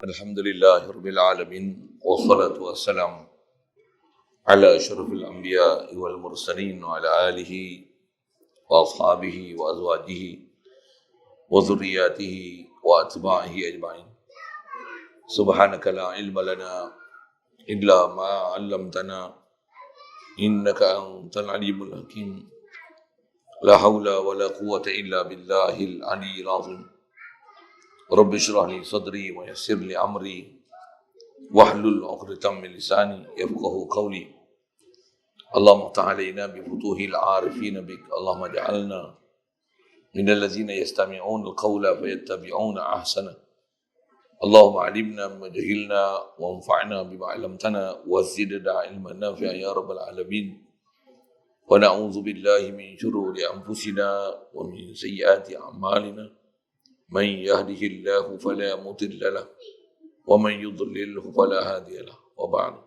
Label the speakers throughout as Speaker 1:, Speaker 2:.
Speaker 1: Alhamdulillahirabbil alamin wassalatu wassalamu ala asyrafil anbiya'i wal mursalin wa ala alihi wa ashabihi wa azwajihi wa dzurriyyatihi wa atba'ihi ajma'in. Subhanaka la ilma lana illa ma 'allamtana innaka antal alimul hakim. La haula wa la quwwata illa billahil aliyyil azim. Rabbi shrah li sadri wa yassir li amri wahlul 'uqdatam min lisani yafqahu qawli. Allahumma ta'alaina bi futuhil 'arifin bik. Allahumma ja'alna minal ladzina yastami'una al-qawla fayattabi'una ahsana. Allahumma 'allimna ma jahilna wa anfa'na bima 'allamtana wa zidna 'ilman nafi'a ya rabbal alamin. Wa na'udzu billahi min shururi anfusina wa min sayyiati a'malina. من يهده الله فلا مضل له ومن يضلله فلا هادي له وبعد.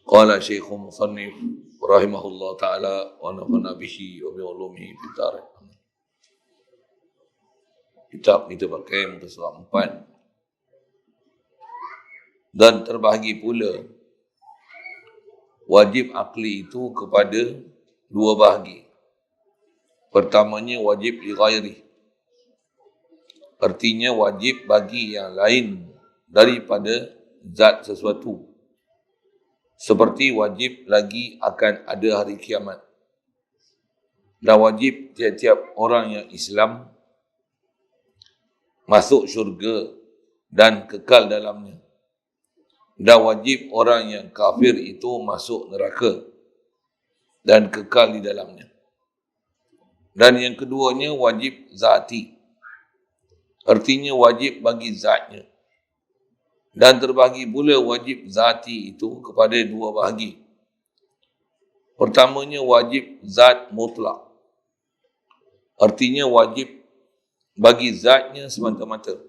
Speaker 1: قال شيخ مصنف رحمه الله تعالى ونفعنا به وبعلومه في الدارين. Kitab kita pakai muka surat 4 dan terbahagi pula wajib akli itu kepada dua bahagi. Pertamanya wajib li ghairi, artinya wajib bagi yang lain daripada zat sesuatu. Seperti wajib lagi akan ada hari kiamat. Dan wajib tiap-tiap orang yang Islam masuk syurga dan kekal dalamnya. Dan wajib orang yang kafir itu masuk neraka dan kekal di dalamnya. Dan yang keduanya wajib zati, artinya wajib bagi zatnya. Dan terbahagi pula wajib zati itu kepada dua bahagi. Pertamanya wajib zat mutlak, artinya wajib bagi zatnya semata-mata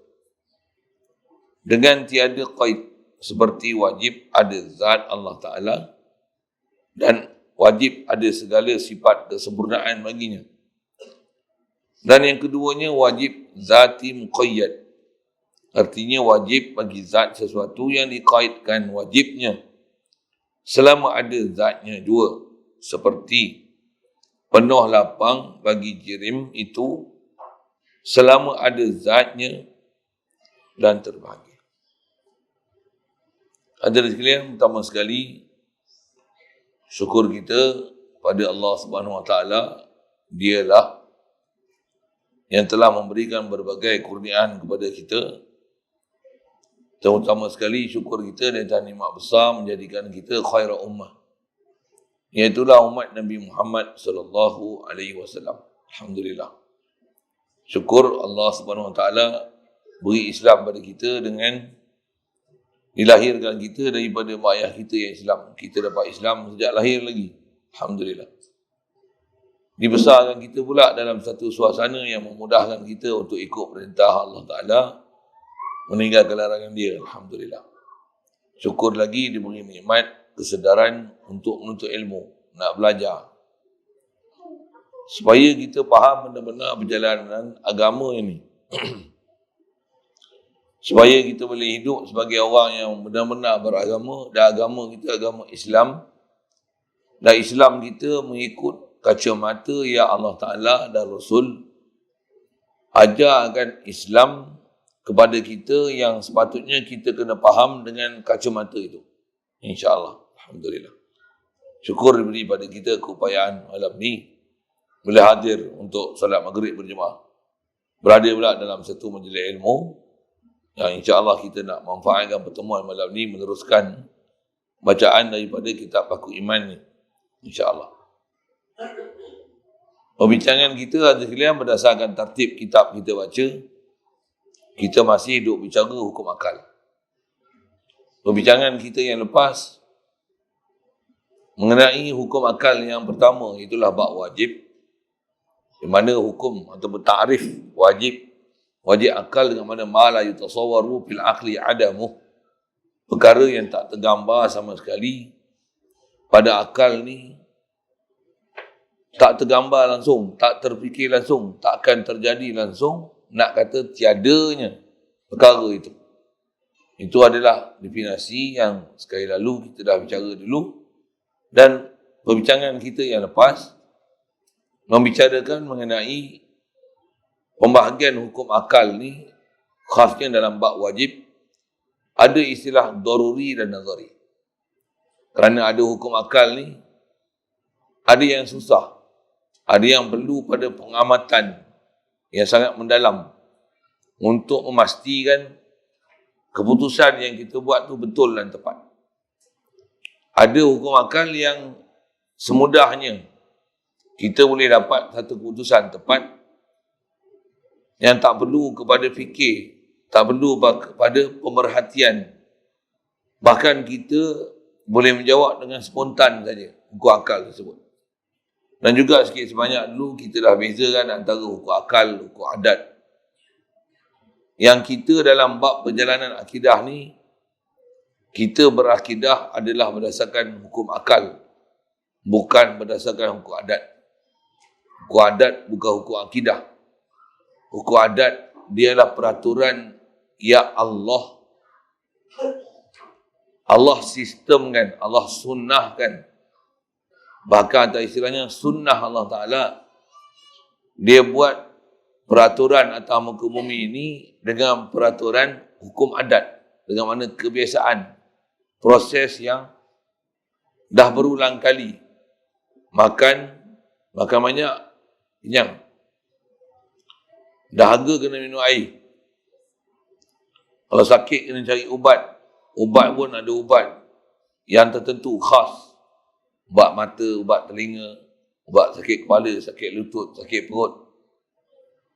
Speaker 1: dengan tiada qaid, seperti wajib ada zat Allah Ta'ala dan wajib ada segala sifat kesempurnaan baginya. Dan yang keduanya wajib zati muqayyad, artinya wajib bagi zat sesuatu yang dikaitkan wajibnya selama ada zatnya dua, seperti penuh lapang bagi jirim itu selama ada zatnya dan terbahagi. Hadirin sekalian, pertama sekali syukur kita pada Allah Subhanahu Wa Taala, dialah yang telah memberikan berbagai kurniaan kepada kita. Terutama sekali syukur kita dan nikmat besar menjadikan kita khairul ummah, iaitulah umat Nabi Muhammad sallallahu alaihi wasallam. Alhamdulillah. Syukur Allah Subhanahu Wa Taala beri Islam pada kita dengan dilahirkan kita daripada mak ayah kita yang Islam. Kita dapat Islam sejak lahir lagi. Alhamdulillah. Dibesarkan kita pula dalam satu suasana yang memudahkan kita untuk ikut perintah Allah Ta'ala, meninggalkan larangan dia. Alhamdulillah. Syukur lagi diberi nikmat kesedaran untuk menuntut ilmu, nak belajar, supaya kita faham benar-benar perjalanan agama ini. Supaya kita boleh hidup sebagai orang yang benar-benar beragama, dan agama kita agama Islam, dan Islam kita mengikut kacamata yang Allah Ta'ala dan Rasul ajarkan Islam kepada kita, yang sepatutnya kita kena faham dengan kacamata itu. InsyaAllah. Alhamdulillah. Syukur diberi pada kita keupayaan malam ni boleh hadir untuk solat maghrib berjemaah. Berada pula dalam satu majlis ilmu yang insyaAllah kita nak manfaatkan pertemuan malam ni, meneruskan bacaan daripada kitab Paku Iman ni. InsyaAllah. Perbincangan kita ada sekalian berdasarkan tertib kitab kita baca. Kita masih duduk bicara hukum akal. Perbincangan kita yang lepas mengenai hukum akal yang pertama, itulah bab wajib, di mana hukum atau takrif wajib akal dengan mana ma la yutasawwaru fil aqli adamuh, perkara yang tak tergambar sama sekali pada akal ni, tak tergambar langsung, tak terfikir langsung, tak akan terjadi langsung, nak kata tiadanya perkara itu. Itu adalah definisi yang sekali lalu kita dah bicara dulu, dan perbincangan kita yang lepas membicarakan mengenai pembahagian hukum akal ni, khasnya dalam bab wajib, ada istilah daruri dan nazari. Kerana ada hukum akal ni, ada yang susah, ada yang perlu pada pengamatan yang sangat mendalam untuk memastikan keputusan yang kita buat tu betul dan tepat. Ada hukum akal yang semudahnya kita boleh dapat satu keputusan tepat yang tak perlu kepada fikir, tak perlu kepada pemerhatian. Bahkan kita boleh menjawab dengan spontan saja hukum akal tersebut. Dan juga sikit sebanyak dulu kita dah bezakan antara hukum akal, hukum adat. Yang kita dalam bab perjalanan akidah ni, kita berakidah adalah berdasarkan hukum akal, bukan berdasarkan hukum adat. Hukum adat bukan hukum akidah. Hukum adat dialah peraturan yang Allah sistemkan, Allah sunnahkan. Bahkan atas istilahnya sunnah Allah Ta'ala. Dia buat peraturan atas muka bumi ini dengan peraturan hukum adat, dengan mana kebiasaan, proses yang dah berulang kali. Makan banyak, kenyang. Dahaga kena minum air. Kalau sakit kena cari ubat. Ubat pun ada ubat yang tertentu, khas. Ubat mata, ubat telinga, ubat sakit kepala, sakit lutut, sakit perut.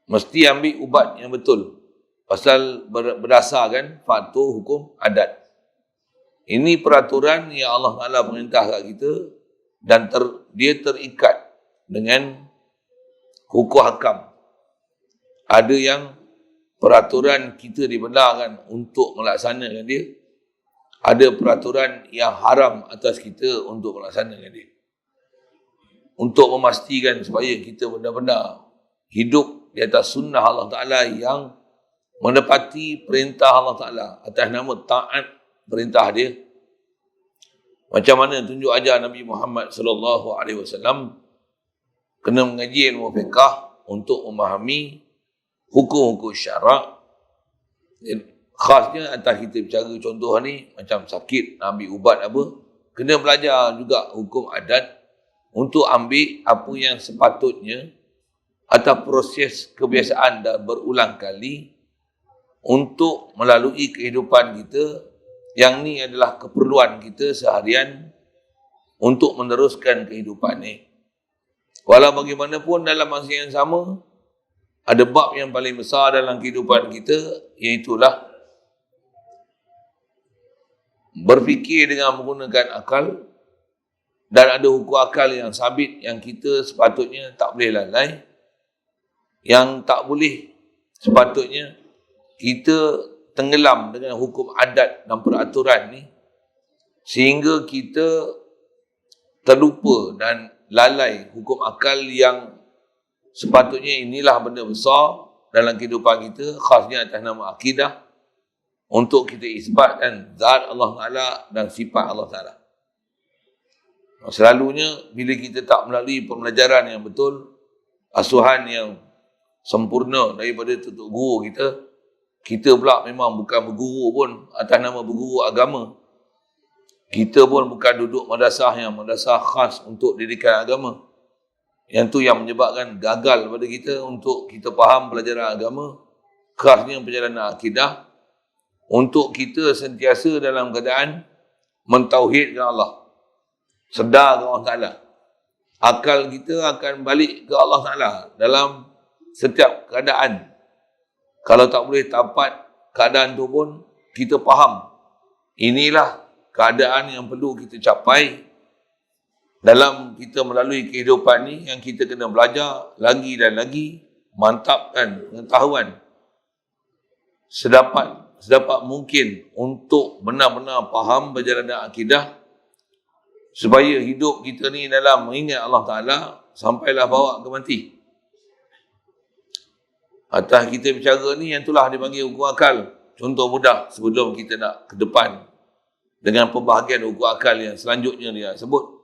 Speaker 1: Mesti ambil ubat yang betul. Pasal berdasarkan faktor hukum adat. Ini peraturan yang Allah Ta'ala perintah kat kita, dan dia terikat dengan hukum hakam. Ada yang peraturan kita dibenarkan untuk melaksanakan dia. Ada peraturan yang haram atas kita untuk melaksanakan dia. Untuk memastikan supaya kita benar-benar hidup di atas sunnah Allah Ta'ala yang menepati perintah Allah Ta'ala atas nama taat perintah dia. Macam mana tunjuk ajar Nabi Muhammad SAW kena mengaji ilmu fiqah untuk memahami hukum-hukum syarak. Khasnya atas kita bicara contoh ni, macam sakit nak ambil ubat apa, kena belajar juga hukum adat untuk ambil apa yang sepatutnya atas proses kebiasaan dah berulang kali untuk melalui kehidupan kita. Yang ni adalah keperluan kita seharian untuk meneruskan kehidupan ni. Walau bagaimanapun dalam masa yang sama, ada bab yang paling besar dalam kehidupan kita, iaitulah berfikir dengan menggunakan akal. Dan ada hukum akal yang sabit yang kita sepatutnya tak boleh lalai. Yang tak boleh sepatutnya kita tenggelam dengan hukum adat dan peraturan ni, sehingga kita terlupa dan lalai hukum akal yang sepatutnya inilah benda besar dalam kehidupan kita, khasnya atas nama akidah, untuk kita isbatkan zat Allah Ta'ala dan sifat Allah Ta'ala. Selalunya bila kita tak melalui pembelajaran yang betul, asuhan yang sempurna daripada tutup guru kita pula memang bukan berguru pun atas nama berguru agama. Kita pun bukan duduk madrasah yang madrasah khas untuk didikan agama. Yang tu yang menyebabkan gagal pada kita untuk kita faham pelajaran agama, khasnya perjalanan akidah, untuk kita sentiasa dalam keadaan mentauhidkan Allah, sedar ke Allah Ta'ala. Akal kita akan balik ke Allah Ta'ala dalam setiap keadaan. Kalau tak boleh dapat keadaan tu pun, kita faham inilah keadaan yang perlu kita capai dalam kita melalui kehidupan ni, yang kita kena belajar lagi dan lagi, mantapkan pengetahuan sedapat mungkin untuk benar-benar faham perjalanan akidah, supaya hidup kita ni dalam mengingat Allah Ta'ala sampailah bawa ke mati. Atas kita bicara ni, yang itulah dipanggil hukum akal. contoh mudah sebelum kita nak ke depan dengan pembahagian hukum akal yang selanjutnya dia sebut.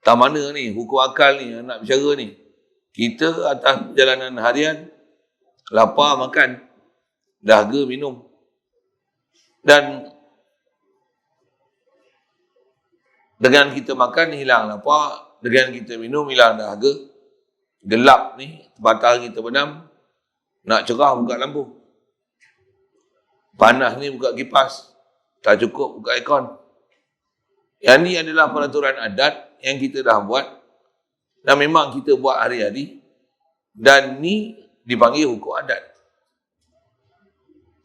Speaker 1: Tak mana ni, hukum akal ni, nak bicara ni. Kita atas perjalanan harian, lapar makan, dahaga minum. Dan dengan kita makan hilang lapar, dengan kita minum hilang dahaga. Gelap ni, matahari kita benam, nak cerah buka lampu. Panas ni buka kipas, tak cukup buka aircon. Yang ni adalah peraturan adat yang kita dah buat dan memang kita buat hari-hari, dan ni dipanggil hukum adat.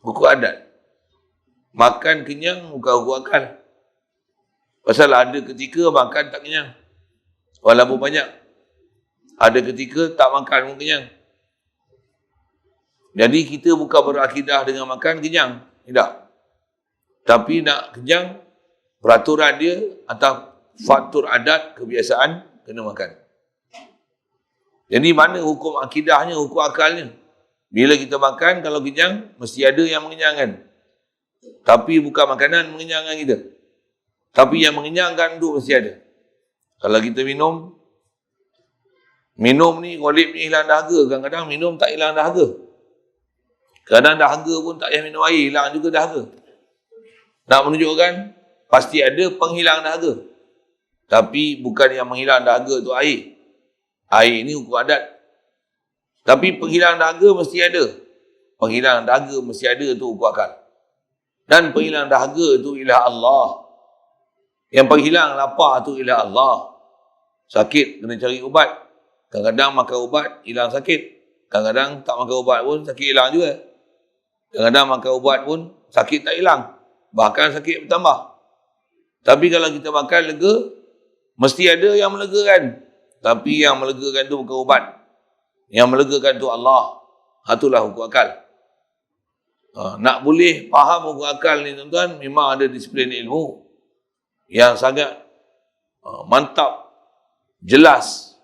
Speaker 1: Hukum adat. Makan kenyang bukan hukum akal. Pasal ada ketika makan tak kenyang, walaupun banyak. Ada ketika tak makan pun kenyang. Jadi kita bukan berakidah dengan makan kenyang, tidak. Tapi nak kenyang, peraturan dia atau faktor adat, kebiasaan, kena makan. Jadi mana hukum akidahnya, hukum akalnya? Bila kita makan, kalau kenyang, mesti ada yang mengenyangkan. Tapi bukan makanan mengenyangkan kita. Tapi yang mengenyangkan tu mesti ada. Kalau kita minum ni, golip ni hilang dahaga. Kadang-kadang minum tak hilang dahaga. Kadang dahaga pun tak payah minum air, hilang juga dahaga. Nak menunjukkan, pasti ada penghilang dahaga. Tapi bukan yang menghilang dahaga tu air. Air ni hukum adat. Tapi penghilang dahaga mesti ada. Penghilang dahaga mesti ada tu hukum akal. Dan penghilang dahaga tu ialah Allah. Yang penghilang lapar tu ialah Allah. Sakit kena cari ubat. Kadang-kadang makan ubat hilang sakit. Kadang-kadang tak makan ubat pun sakit hilang juga. Kadang-kadang makan ubat pun sakit tak hilang. Bahkan sakit bertambah. Tapi kalau kita makan lega, mesti ada yang melegakan. Tapi yang melegakan tu bukan ubat. Yang melegakan tu Allah. Itulah hukum akal. Nak boleh faham hukum akal ni tuan-tuan, memang ada disiplin ilmu yang sangat mantap, jelas.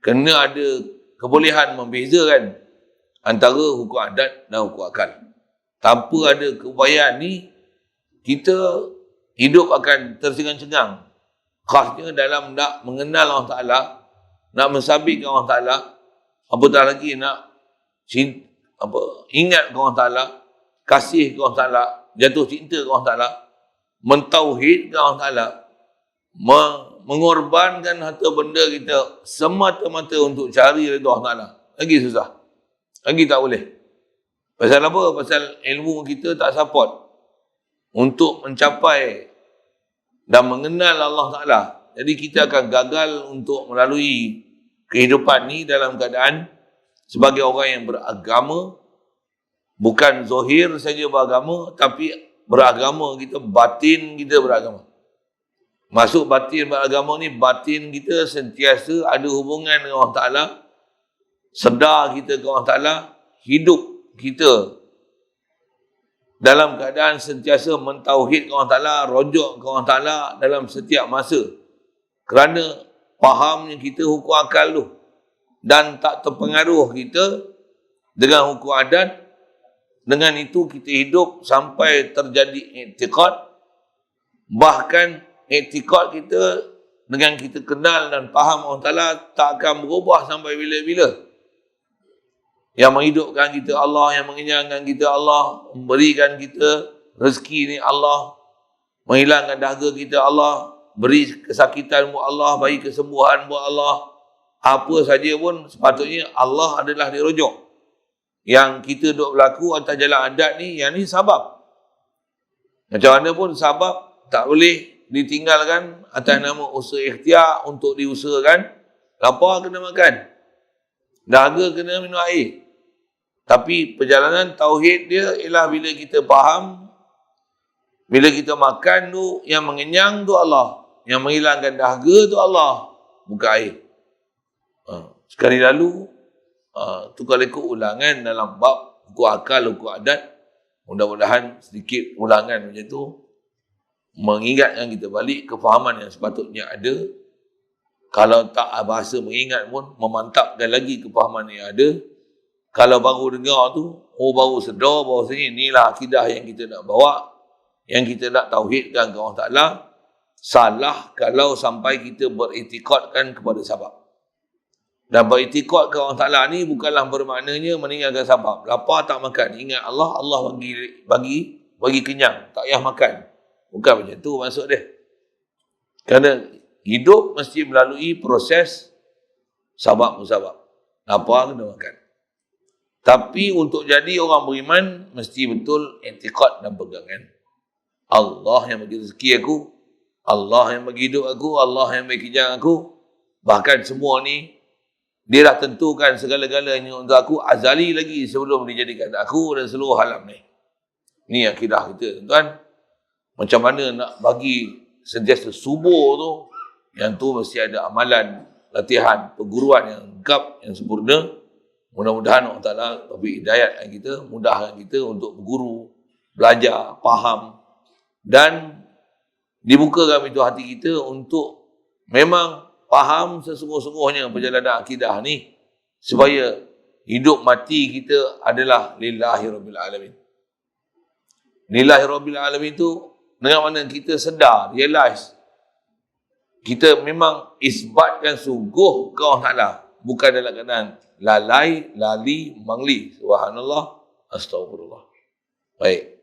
Speaker 1: Kena ada kebolehan membezakan antara hukum adat dan hukum akal. Tanpa ada keupayaan ni, kita hidup akan tercengang-cengang. Khasnya dalam nak mengenal Allah Ta'ala, nak mensabitkan Allah Ta'ala, apatah lagi nak ingat ke Allah Ta'ala, kasih ke Allah Ta'ala, jatuh cinta ke Allah Ta'ala, mentauhidkan Allah Ta'ala, mengorbankan harta benda kita semata-mata untuk cari redha Allah Ta'ala. Lagi susah. Lagi tak boleh. Pasal apa? Pasal ilmu kita tak support untuk mencapai dan mengenal Allah Ta'ala. Jadi kita akan gagal untuk melalui kehidupan ni dalam keadaan sebagai orang yang beragama. Bukan zahir saja beragama, tapi beragama kita, batin kita beragama. Masuk batin beragama ni, batin kita sentiasa ada hubungan dengan Allah Ta'ala. Sedar kita ke Allah Ta'ala, hidup kita dalam keadaan sentiasa mentauhid ke Allah Ta'ala, rojok ke Allah Ta'ala dalam setiap masa. Kerana fahamnya kita hukum akal tu. Dan tak terpengaruh kita dengan hukum adat. Dengan itu kita hidup sampai terjadi i'tiqad. Bahkan i'tiqad kita dengan kita kenal dan faham Allah Ta'ala tak akan berubah sampai bila-bila. Yang menghidupkan kita Allah, yang mengenyangkan kita Allah, memberikan kita rezeki ni Allah, menghilangkan dahaga kita Allah, beri kesakitan buat Allah, bagi kesembuhan buat Allah. Apa saja pun sepatutnya Allah adalah dirujuk. Yang kita duk berlaku atas jalan adat ni, yang ni sabab. Macam mana pun sabab tak boleh ditinggalkan atas nama usaha ikhtiar untuk diusahakan. Lapar kena makan, dahaga kena minum air. Tapi perjalanan tauhid dia ialah bila kita faham, bila kita makan tu, yang mengenyang tu Allah, yang menghilangkan dahaga tu Allah, bukan air. Sekali lalu tukar lekuk ulangan dalam bab hukum akal, hukum adat. Mudah-mudahan sedikit ulangan macam tu mengingatkan kita balik kefahaman yang sepatutnya ada. Kalau tak bahasa mengingat pun, memantapkan lagi kefahaman yang ada. Kalau baru dengar tu, baru sedar bahawasanya inilah akidah yang kita nak bawa, yang kita nak tauhidkan ke Allah Ta'ala. Salah kalau sampai kita beriktikadkan kepada sebab. Dan beriktikad ke Allah Ta'ala ni bukanlah bermaknanya meninggalkan sebab. Lapar tak makan, ingat Allah, Allah bagi kenyang, tak payah makan. Bukan macam tu maksud dia. Kerana hidup mesti melalui proses sabab-musabab. Lapar kena makan. Tapi untuk jadi orang beriman, mesti betul i'tiqad dan pegangan. Allah yang bagi rezeki aku, Allah yang bagi hidup aku, Allah yang bagi kenyang aku. Bahkan semua ni, dia dah tentukan segala-galanya untuk aku azali lagi sebelum dijadikan aku dan seluruh alam ni. Ni akidah kita, tuan. Macam mana nak bagi sentiasa subur tu, yang tu mesti ada amalan, latihan, perguruan yang lengkap, yang sempurna. Mudah-mudahan Allah Ta'ala beri hidayat kita, mudahkan kita untuk berguru, belajar, faham, dan dibukakan pintu hati kita untuk memang faham sesungguh-sungguhnya perjalanan akidah ni, supaya hidup mati kita adalah lillahi rabbil alamin. Lillahi rabbil alamin tu dengan mana kita sedar, realize kita memang isbatkan sungguh ke Allah Ta'ala, bukan dalam keadaan lalai, lali, mangli. Subhanallah, astagfirullah. Baik.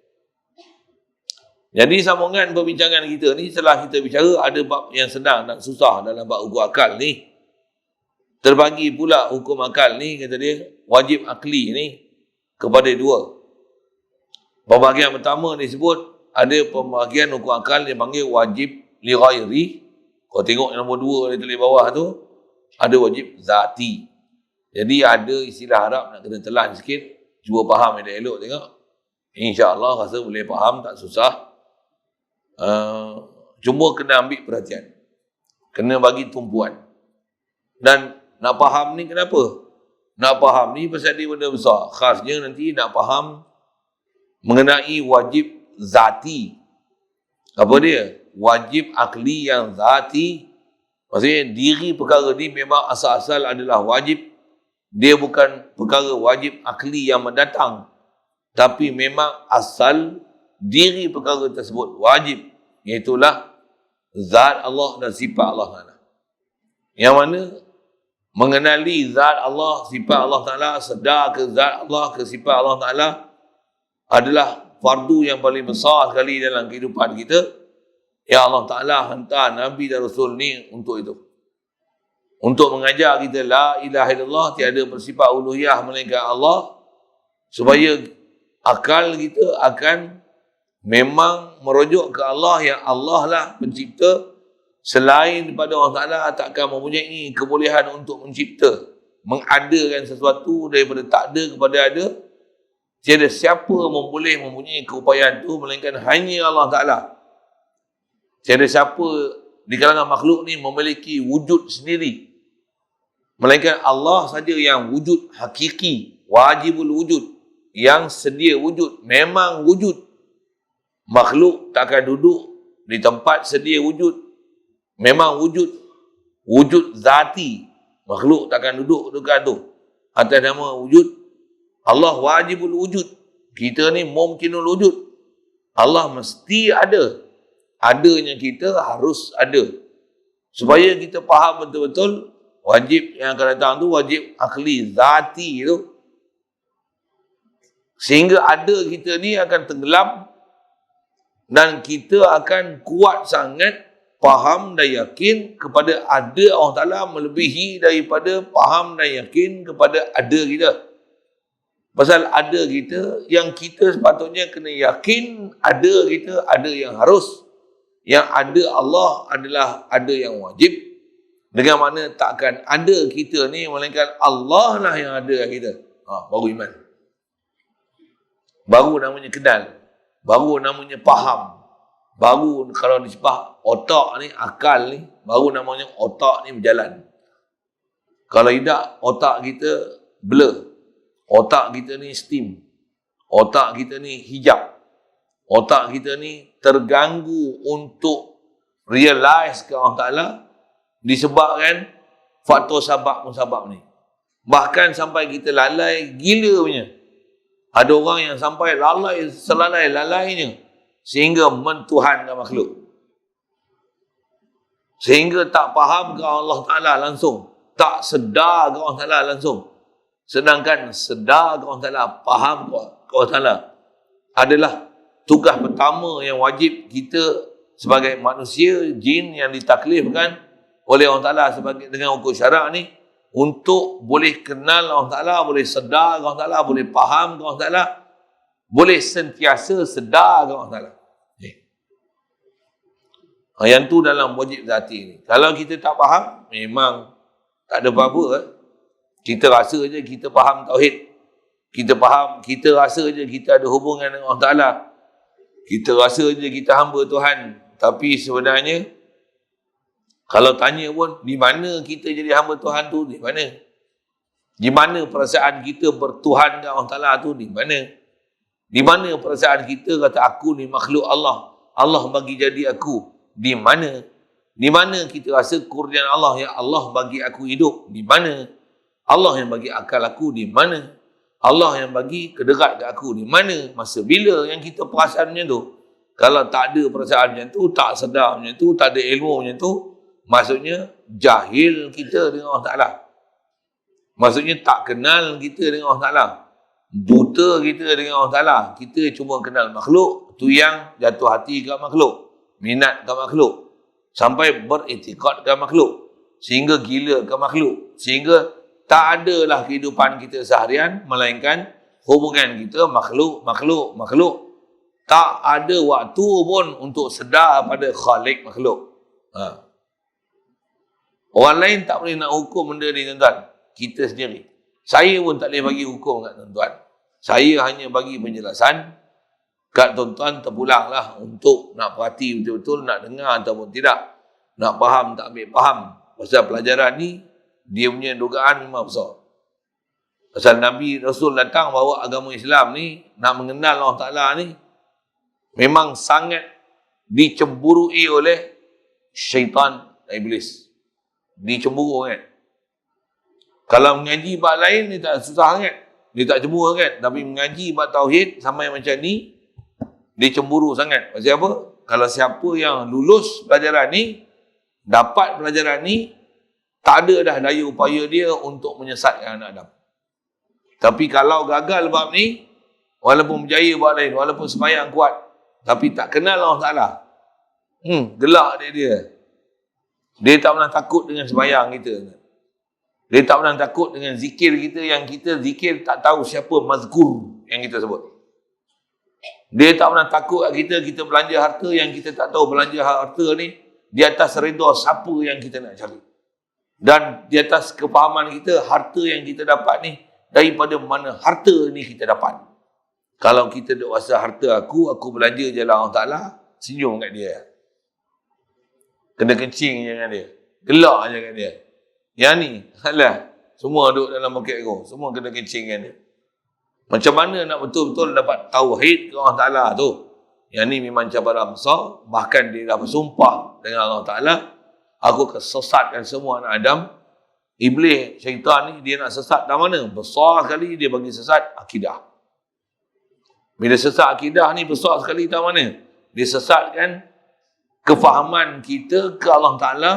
Speaker 1: Jadi sambungan perbincangan kita ni, setelah kita bicara ada bab yang senang dan susah dalam bab hukum akal ni. Terbagi pula hukum akal ni, kata dia, wajib akli ni kepada dua. Pembahagian pertama disebut, ada pembahagian hukum akal yang panggil wajib li ghairi. Kau tengok nombor 2 di tulis bawah tu, ada wajib zati. Jadi ada istilah Arab nak kena telan sikit, cuba faham yang elok tengok. InsyaAllah rasa boleh faham, tak susah. Cuma kena ambil perhatian, kena bagi tumpuan. Dan nak faham ni kenapa? Nak faham ni pasal dia benda besar. Khasnya nanti nak faham mengenai wajib zati. Apa dia? Wajib akli yang zati. Maksudnya diri perkara ni memang asal-asal adalah wajib. Dia bukan perkara wajib akli yang mendatang, tapi memang asal diri perkara tersebut wajib, iaitulah zat Allah dan sifat Allah Ta'ala. Yang mana mengenali zat Allah, sifat Allah Ta'ala, sedar ke zat Allah, ke sifat Allah Ta'ala adalah fardu yang paling besar sekali dalam kehidupan kita. Ya Allah Ta'ala hantar Nabi dan Rasul ni untuk itu. Untuk mengajar kita la ilaha illallah, tiada bersifat uluhiyah melainkan Allah, supaya akal kita akan memang merujuk ke Allah, yang Allah lah pencipta. Selain daripada Allah Ta'ala takkan mempunyai kebolehan untuk mencipta, mengadakan sesuatu daripada tak ada kepada ada. Tiada siapa boleh mempunyai keupayaan itu melainkan hanya Allah Ta'ala. Tiada siapa di kalangan makhluk ni memiliki wujud sendiri, melainkan Allah saja yang wujud hakiki, wajibul wujud, yang sedia wujud, memang wujud. Makhluk takkan duduk di tempat sedia wujud, memang wujud, wujud zati. Makhluk takkan duduk dekat tu atas nama wujud. Allah wajibul wujud, kita ni mumkinul wujud. Allah mesti ada, adanya kita harus ada. Supaya kita faham betul-betul wajib yang akan datang tu wajib akli zati tu, sehingga ada kita ni akan tenggelam, dan kita akan kuat sangat faham dan yakin kepada ada Allah Ta'ala melebihi daripada faham dan yakin kepada ada kita. Pasal ada kita, yang kita sepatutnya kena yakin ada kita, ada yang harus. Yang ada Allah adalah ada yang wajib. Dengan mana takkan ada kita ni melainkan Allah lah yang ada kita. Baru iman. Baru namanya kenal. Baru namanya faham. Baru kalau disebut otak ni, akal ni, baru namanya otak ni berjalan. Kalau tidak, otak kita blur. Otak kita ni steam. Otak kita ni hijab. Otak kita ni terganggu untuk realize ke Allah Ta'ala disebabkan faktor sabab-musabab ni. Bahkan sampai kita lalai gila punya. Ada orang yang sampai lalai selalai-lalainya sehingga mentuhankan makhluk. Sehingga tak faham ke Allah Ta'ala langsung. Tak sedar ke Allah Ta'ala langsung. Sedangkan sedar ke Allah Ta'ala, faham ke Allah Ta'ala adalah tugas pertama yang wajib kita sebagai manusia, jin yang ditaklifkan oleh Allah Ta'ala sebagai dengan hukum syarak ni, untuk boleh kenal Allah Ta'ala, boleh sedar Allah Ta'ala, boleh faham Allah Ta'ala, boleh sentiasa sedar Allah Ta'ala. Yang tu dalam wajib zati ni. Kalau kita tak faham, memang tak ada apa-apa. Kita rasa je kita faham tauhid. Kita rasa je kita ada hubungan dengan Allah Ta'ala. Kita rasa je kita hamba Tuhan. Tapi sebenarnya, kalau tanya pun, di mana kita jadi hamba Tuhan tu? Di mana? Di mana perasaan kita bertuhan dengan Allah Ta'ala tu? Di mana? Di mana perasaan kita kata aku ni makhluk Allah? Allah bagi jadi aku. Di mana? Di mana kita rasa kurnian Allah? Ya Allah bagi aku hidup. Di mana? Allah yang bagi akal aku. Di mana? Allah yang bagi kederat ke aku. Di mana? Masa bila yang kita perasan macam tu? Kalau tak ada perasaan macam tu, tak sedar macam tu, tak ada ilmu macam tu, maksudnya jahil kita dengan Allah Ta'ala. Maksudnya tak kenal kita dengan Allah Ta'ala. Buta kita dengan Allah Ta'ala. Kita cuma kenal makhluk. Tu yang jatuh hati ke makhluk. Minat ke makhluk. Sampai beriktikad ke makhluk. Sehingga gila ke makhluk. Sehingga tak adalah kehidupan kita seharian. Melainkan hubungan kita makhluk. Tak ada waktu pun untuk sedar pada khalik makhluk. Orang lain tak boleh nak hukum benda ni tuan-tuan. Kita sendiri. Saya pun tak boleh bagi hukum kat tuan-tuan. Saya hanya bagi penjelasan kat tuan-tuan, terpulanglah untuk nak perhati betul-betul, nak dengar ataupun tidak. Nak faham tak ambil faham. Pasal pelajaran ni, dia punya dugaan memang besar. Pasal Nabi Rasul datang bawa agama Islam ni, nak mengenal Allah Ta'ala ni, memang sangat dicemburui oleh syaitan dan iblis. Dicemburu kan. Kalau mengaji bab lain, dia tak susah kan. Dia tak cemburu kan. Tapi mengaji bab tauhid sampai macam ni, dia cemburu sangat. Pasal apa? Kalau siapa yang lulus pelajaran ni, dapat pelajaran ni, tak ada dah daya upaya dia untuk menyesatkan anak Adam. Tapi kalau gagal bab ni, walaupun berjaya bab lain, walaupun sembahyang kuat, tapi tak kenal Allah Ta'ala, gelak dia. Dia tak pernah takut dengan sembahyang kita. Dia tak pernah takut dengan zikir kita, yang kita zikir tak tahu siapa mazkur yang kita sebut. Dia tak pernah takut kita belanja harta yang kita tak tahu belanja harta ni di atas redha siapa yang kita nak cari. Dan di atas kefahaman kita, harta yang kita dapat ni, daripada mana harta ni kita dapat. Kalau kita duk rasa harta aku belanja je lah Allah Ta'ala, senyum kat dia. Kena kencing je dengan dia. Gelak je kat dia. Yang ni, alah, semua duduk dalam bukit aku. Semua kena kencing dengan dia. Macam mana nak betul-betul dapat tauhid ke Allah Ta'ala tu? Yang ni memang cabaran besar. Bahkan dia dah bersumpah dengan Allah Ta'ala, aku akan sesatkan semua anak Adam. Iblis, syaitan ni, dia nak sesat dah mana? Besar sekali dia bagi sesat akidah. Bila sesat akidah ni besar sekali dah mana? Dia sesatkan kefahaman kita ke Allah Ta'ala.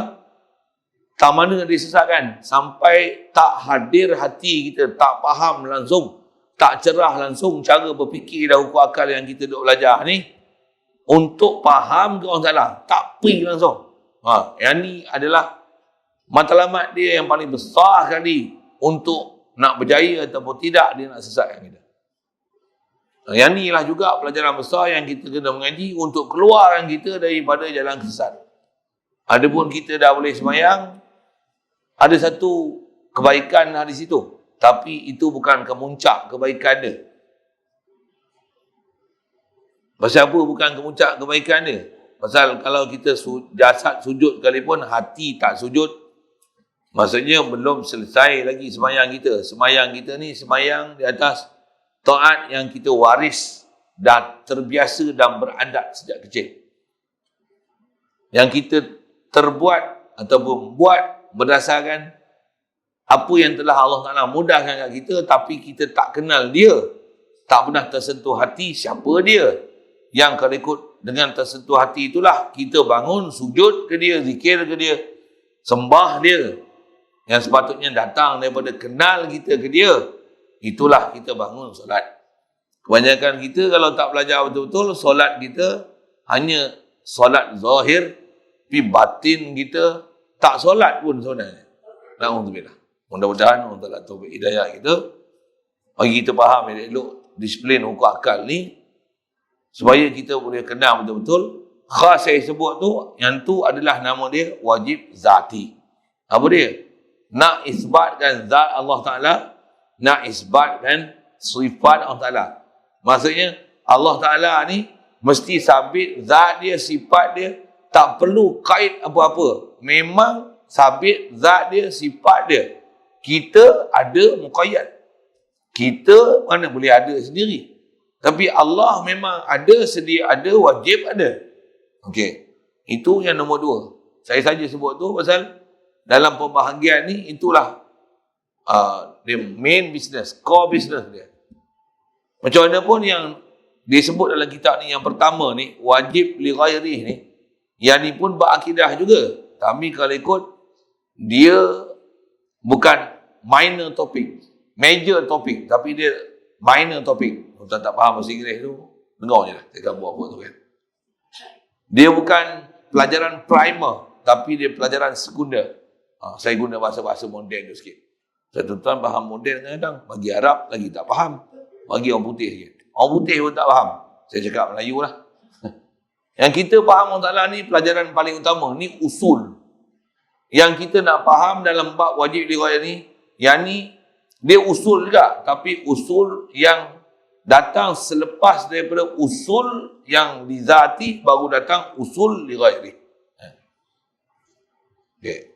Speaker 1: Tak mana dia sesatkan? Sampai tak hadir hati kita, tak faham langsung, tak cerah langsung cara berfikir dan hukum akal yang kita duk belajar ni untuk faham ke Allah Ta'ala. Tak pergi langsung. Yang ni adalah matlamat dia yang paling besar sekali untuk nak berjaya ataupun tidak, dia nak sesatkan kita. Yang ni lah juga pelajaran besar yang kita kena mengaji untuk keluarkan kita daripada jalan kesesat. Adapun kita dah boleh sembahyang, ada satu kebaikan di situ. Tapi itu bukan kemuncak kebaikan dia. Pasal apa bukan kemuncak kebaikan dia? Pasal kalau kita jasad sujud sekalipun, hati tak sujud, maksudnya belum selesai lagi sembahyang kita. Sembahyang kita ni sembahyang di atas taat yang kita waris dan terbiasa dan beradat sejak kecil. Yang kita terbuat ataupun buat berdasarkan apa yang telah Allah Ta'ala mudahkan kat kita, tapi kita tak kenal dia, tak pernah tersentuh hati siapa dia. Yang kalau ikut dengan tersentuh hati itulah kita bangun sujud ke dia, zikir ke dia, sembah dia. Yang sepatutnya datang daripada kenal kita ke dia, itulah kita bangun solat. Kebanyakan kita kalau tak belajar betul-betul, solat kita hanya solat zahir, tapi batin kita tak solat pun sebenarnya. Alhamdulillah. Mudah-mudahan Allah Ta'ala taufik hidayah kita, bagi kita faham elok disiplin hukum akal ni, supaya kita boleh kenal betul-betul. Khas saya sebut tu, yang tu adalah nama dia wajib zati. Apa dia? Nak isbatkan zat Allah Ta'ala, nak isbatkan sifat Allah Ta'ala. Maksudnya Allah Ta'ala ni mesti sabit zat dia, sifat dia, tak perlu kait apa-apa. Memang sabit zat dia, sifat dia. Kita ada muqayyad. Kita mana boleh ada sendiri. Tapi Allah memang ada, sedia ada, wajib ada. Okey. Itu yang nombor 2. Saya saja sebut tu pasal dalam pembahagian ni itulah the main business, core business dia. Macam mana pun yang disebut dalam kitab ni, yang pertama ni wajib li ghairih ni, yang ni pun berakidah juga. Tapi kalau ikut dia bukan minor topik, major topik, tapi dia minor topik. Kalau tak faham bahasa Inggeris tu, dengar je lah, saya akan buat apa tu kan. Dia bukan pelajaran primer, tapi dia pelajaran sekunder. Saya guna bahasa-bahasa moden tu sikit. Saya tuan-tuan faham moden kadang-kadang, bagi Arab lagi tak faham, bagi orang putih sikit. Orang putih pun tak faham. Saya cakap Melayu lah. Yang kita faham Allah Ta'ala ni pelajaran paling utama, ni usul. Yang kita nak faham dalam bab wajib lighayah ni, yang ni dia usul juga, tapi usul yang datang selepas daripada usul yang dizati, baru datang usul lighayah. Okay.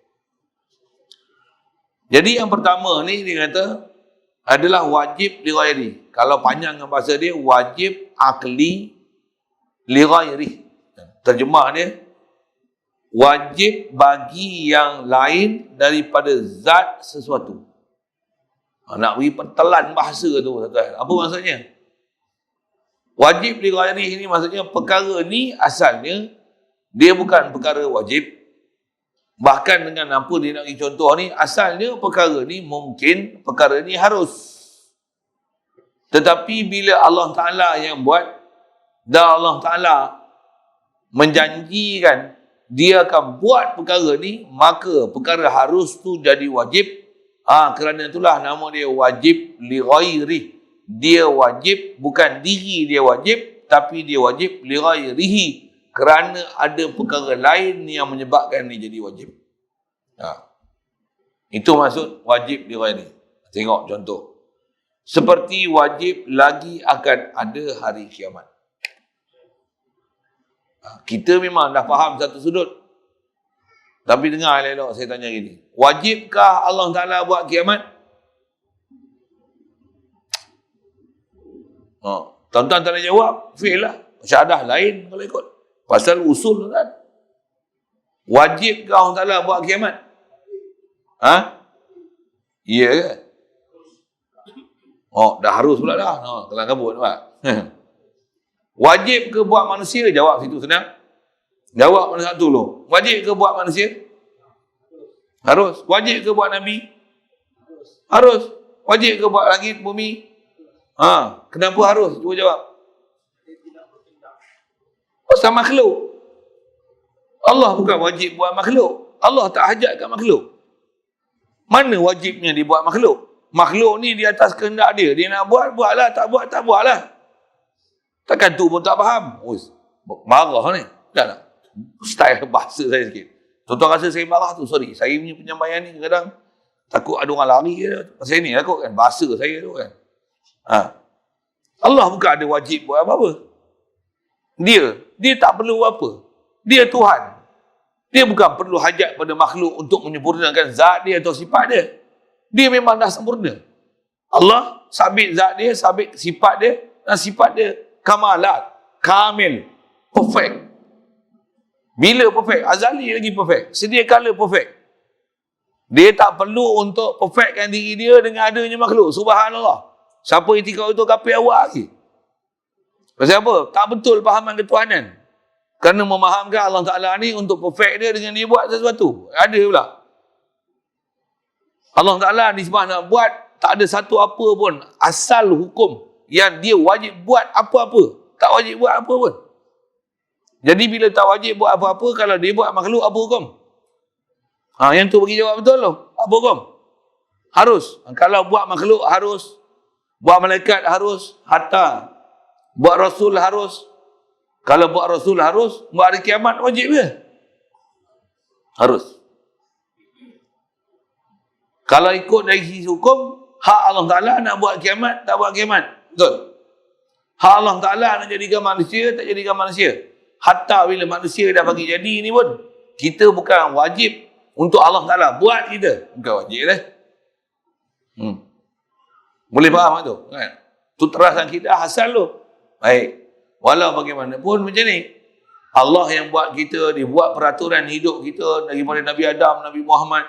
Speaker 1: Jadi yang pertama ni dia kata adalah wajib lighairi. Kalau panjang dengan bahasa dia, wajib akli lighairi. Terjemah dia, wajib bagi yang lain daripada zat sesuatu. Nak beri pertelan bahasa tu, tuan-tuan. Apa maksudnya? Wajib lighairi ni maksudnya perkara ni asalnya dia bukan perkara wajib. Bahkan dengan apa dia nak bagi contoh ni, asalnya perkara ni mungkin, perkara ni harus. Tetapi bila Allah Ta'ala yang buat, dan Allah Ta'ala menjanjikan dia akan buat perkara ni, maka perkara harus tu jadi wajib. Kerana itulah nama dia wajib li ghairi. Dia wajib, bukan diri dia wajib, tapi dia wajib li ghairihi. Kerana ada perkara lain yang menyebabkan ni jadi wajib. Itu maksud wajib li ghairi. Tengok contoh. Seperti wajib lagi akan ada hari kiamat. Kita memang dah faham satu sudut. Tapi dengar elok saya tanya gini. Wajibkah Allah Ta'ala buat kiamat? Tuan-tuan tak nak jawab, fail lah. Syahadah lain kalau ikut. Pasal usul kan. Wajibkah Allah Ta'ala buat kiamat? Ya ke? Dah harus pula dah. Kelang kabut nampak. Wajib ke buat manusia? Jawab situ senang. Jawab mana satu dulu. Wajib ke buat manusia? Harus. Wajib ke buat Nabi? Harus. Wajib ke buat langit, bumi? Kenapa harus? Cuba jawab. Pasal makhluk. Allah bukan wajib buat makhluk. Allah tak hajatkan makhluk. Mana wajibnya dia buat makhluk? Makhluk ni di atas kehendak dia. Dia nak buat, buatlah. Tak buat, tak buatlah. Takkan tu pun tak faham. Marah ni. Tak. Style bahasa saya sikit. Tuan-tuan rasa saya marah tu, sorry. Saya punya penyampaian ni kadang takut ada orang lari ke. Pasal ni takut kan. Bahasa saya tu kan. Allah bukan ada wajib buat apa-apa. Dia tak perlu apa. Dia Tuhan. Dia bukan perlu hajat pada makhluk untuk menyempurnakan zat dia atau sifat dia. Dia memang dah sempurna. Allah sabit zat dia, sabit sifat dia, dan sifat dia kamalat, kamil, perfect. Bila perfect? Azali lagi perfect. Sedia kala perfect. Dia tak perlu untuk perfectkan diri dia dengan adanya makhluk. Subhanallah. Siapa itikad itu kafir awal lagi. Pasal apa? Tak betul fahaman ketuhanan. Kerana memahamkan Allah Ta'ala ni untuk perfect dia dengan dia buat sesuatu. Ada pula. Allah Ta'ala disebut nak buat, tak ada satu apa pun. Asal hukum yang dia wajib buat apa-apa. Tak wajib buat apa pun. Jadi bila tak wajib buat apa-apa, kalau dia buat makhluk, apa hukum? Yang tu bagi jawab betul loh. Apa hukum? Harus. Kalau buat makhluk harus. Buat malaikat harus. Hatta. Buat Rasul harus. Kalau buat Rasul harus. Buat hari kiamat wajib ke? Harus. Kalau ikut dari sisi hukum, hak Allah Ta'ala nak buat kiamat, tak buat kiamat. Betul. Hak Allah Ta'ala nak jadikan manusia, tak jadikan manusia. Hatta bila manusia dah bagi jadi ni pun, kita bukan wajib untuk Allah Ta'ala buat kita. Bukan wajib lah. Boleh faham tu? Kan? Tu terasan kita asal tu. Baik. Walau bagaimanapun macam ni. Allah yang buat kita, dia buat peraturan hidup kita daripada Nabi Adam, Nabi Muhammad.